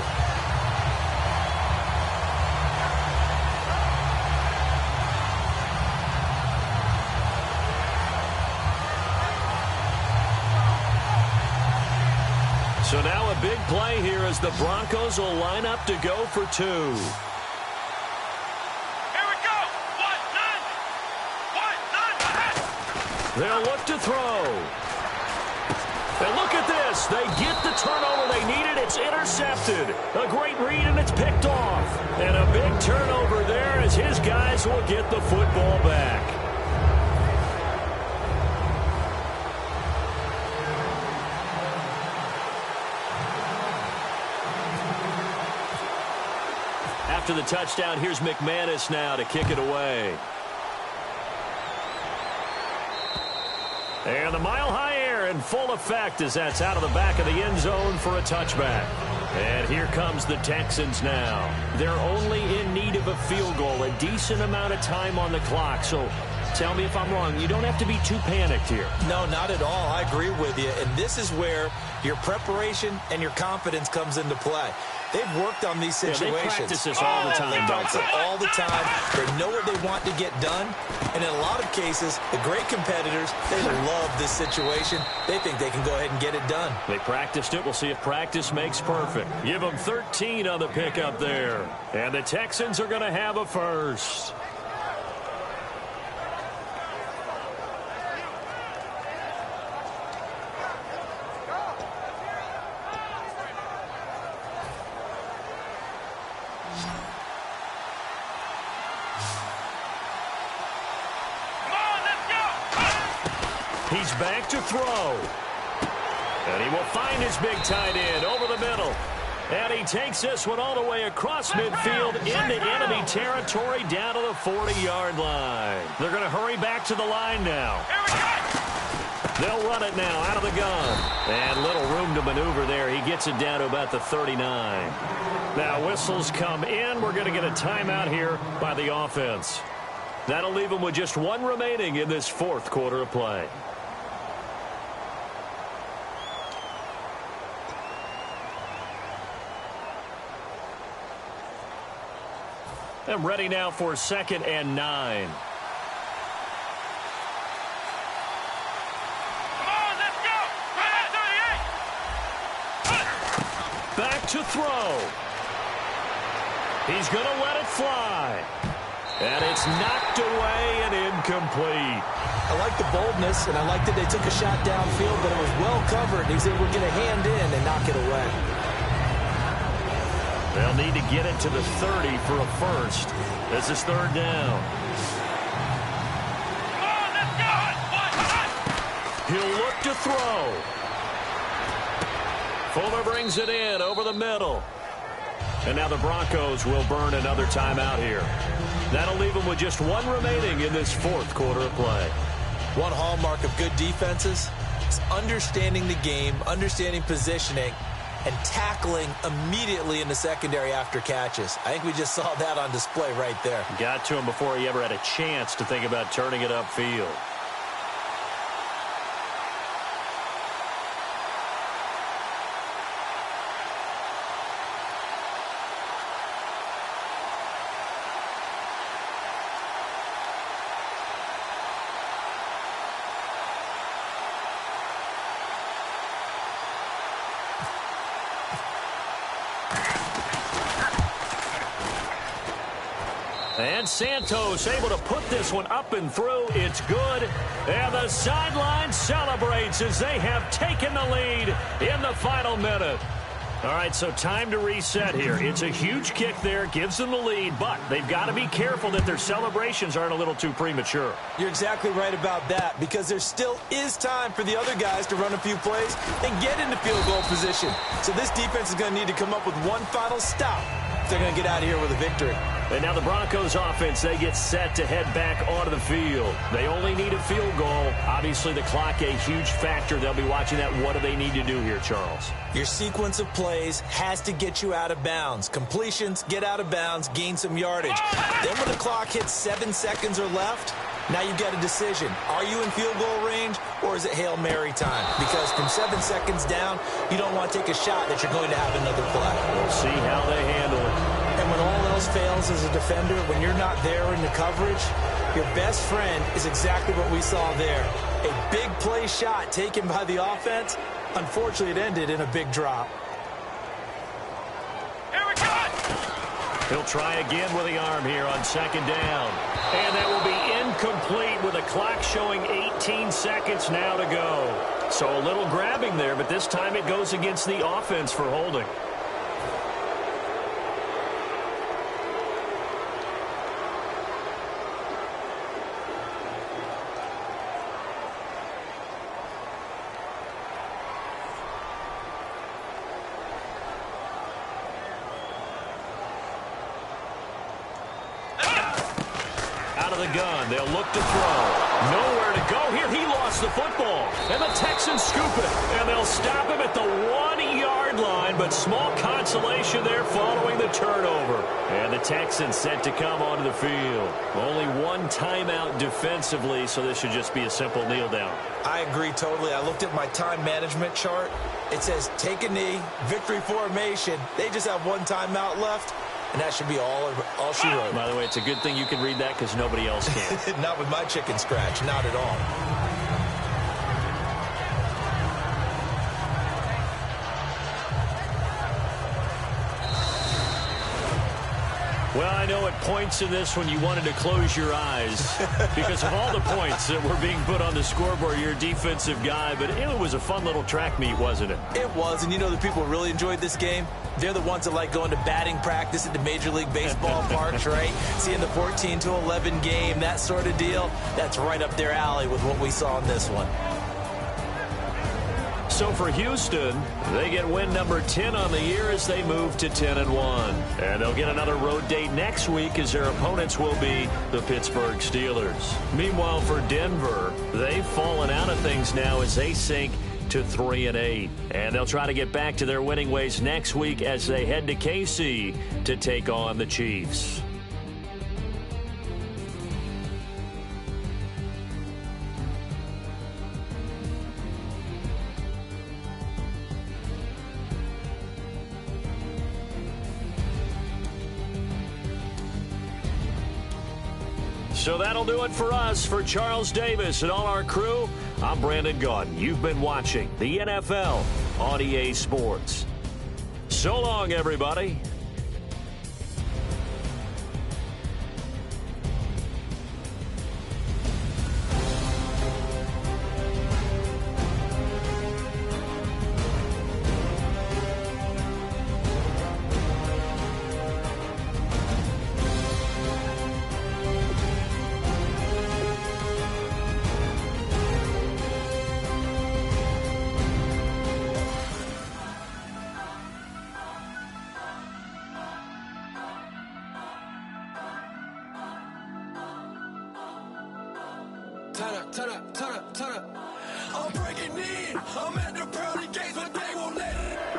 So now a big play here as the Broncos will line up to go for 2. Here we go. 1-9. They'll look to throw. And look at this. They get the turnover they needed. It's intercepted. A great read, and it's picked off. And a big turnover there as his guys will get the football back. After the touchdown, here's McManus now to kick it away. And the mile-high air in full effect as that's out of the back of the end zone for a touchback. And here comes the Texans now. They're only in need of a field goal, a decent amount of time on the clock. So tell me if I'm wrong. You don't have to be too panicked here. No, not at all. I agree with you. And this is where your preparation and your confidence comes into play. They've worked on these situations. They practice this all the time. They practice it all the time. They know what they want to get done. And in a lot of cases, the great competitors, they love this situation. They think they can go ahead and get it done. They practiced it. We'll see if practice makes perfect. Give them 13 on the pickup there. And the Texans are going to have a first. He's back to throw. And he will find his big tight end over the middle. And he takes this one all the way across midfield into enemy territory down to the 40-yard line. They're going to hurry back to the line now. They'll run it now out of the gun. And little room to maneuver there. He gets it down to about the 39. Now whistles come in. We're going to get a timeout here by the offense. That'll leave them with just 1 remaining in this 4th quarter of play. I'm ready now for 2nd and 9. Come on, let's go. Right at 38. Back to throw. He's going to let it fly. And it's knocked away and incomplete. I like the boldness, and I like that they took a shot downfield, but it was well covered. He's able to get a hand in and knock it away. They'll need to get it to the 30 for a first. This is 3rd down. Come on, let's go. He'll look to throw. Fuller brings it in over the middle. And now the Broncos will burn another timeout here. That'll leave them with just 1 remaining in this 4th quarter of play. One hallmark of good defenses is understanding the game, understanding positioning, and tackling immediately in the secondary after catches. I think we just saw that on display right there. Got to him before he ever had a chance to think about turning it upfield. And Santos able to put this one up and through. It's good. And the sideline celebrates as they have taken the lead in the final minute. All right, so time to reset here. It's a huge kick there, gives them the lead, but they've got to be careful that their celebrations aren't a little too premature. You're exactly right about that, because there still is time for the other guys to run a few plays and get into field goal position. So this defense is going to need to come up with one final stop if they're going to get out of here with a victory. And now the Broncos offense, they get set to head back onto the field. They only need a field goal. Obviously, the clock a huge factor. They'll be watching that. What do they need to do here, Charles? Your sequence of plays has to get you out of bounds. Completions, get out of bounds, gain some yardage. Then when the clock hits 7 seconds or left, now you've got a decision. Are you in field goal range, or is it Hail Mary time? Because from 7 seconds down, you don't want to take a shot that you're going to have another play. We'll see how they handle it. And when all else fails as a defender, when you're not there in the coverage, your best friend is exactly what we saw there. A big play shot taken by the offense. Unfortunately, it ended in a big drop. Here we go! He'll try again with the arm here on second down. And that will be incomplete with a clock showing 18 seconds now to go. So a little grabbing there, but this time it goes against the offense for holding. The gun. They'll look to throw. Nowhere to go here. He lost the football. And the Texans scoop it. And they'll stop him at the 1-yard line. But small consolation there following the turnover. And the Texans set to come onto the field. Only one timeout defensively, so this should just be a simple kneel down. I agree totally. I looked at my time management chart. It says take a knee, victory formation. They just have one timeout left. And that should be all she wrote. By the way, it's a good thing you can read that because nobody else can. Not with my chicken scratch. Not at all. Well, I know at points in this when you wanted to close your eyes because of all the points that were being put on the scoreboard. You're a defensive guy, but it was a fun little track meet, wasn't it? It was, and you know the people who really enjoyed this game? They're the ones that like going to batting practice at the Major League Baseball parks, right? Seeing the 14-11 game, that sort of deal. That's right up their alley with what we saw in this one. So for Houston, they get win number 10 on the year as they move to 10-1. And they'll get another road date next week as their opponents will be the Pittsburgh Steelers. Meanwhile, for Denver, they've fallen out of things now as they sink to 3-8. And they'll try to get back to their winning ways next week as they head to KC to take on the Chiefs. So that'll do it for us. For Charles Davis and all our crew, I'm Brandon Gaudin. You've been watching the NFL on EA Sports. So long, everybody. Turn up. I'm breaking in. I'm at the pearly gates, but they won't let it.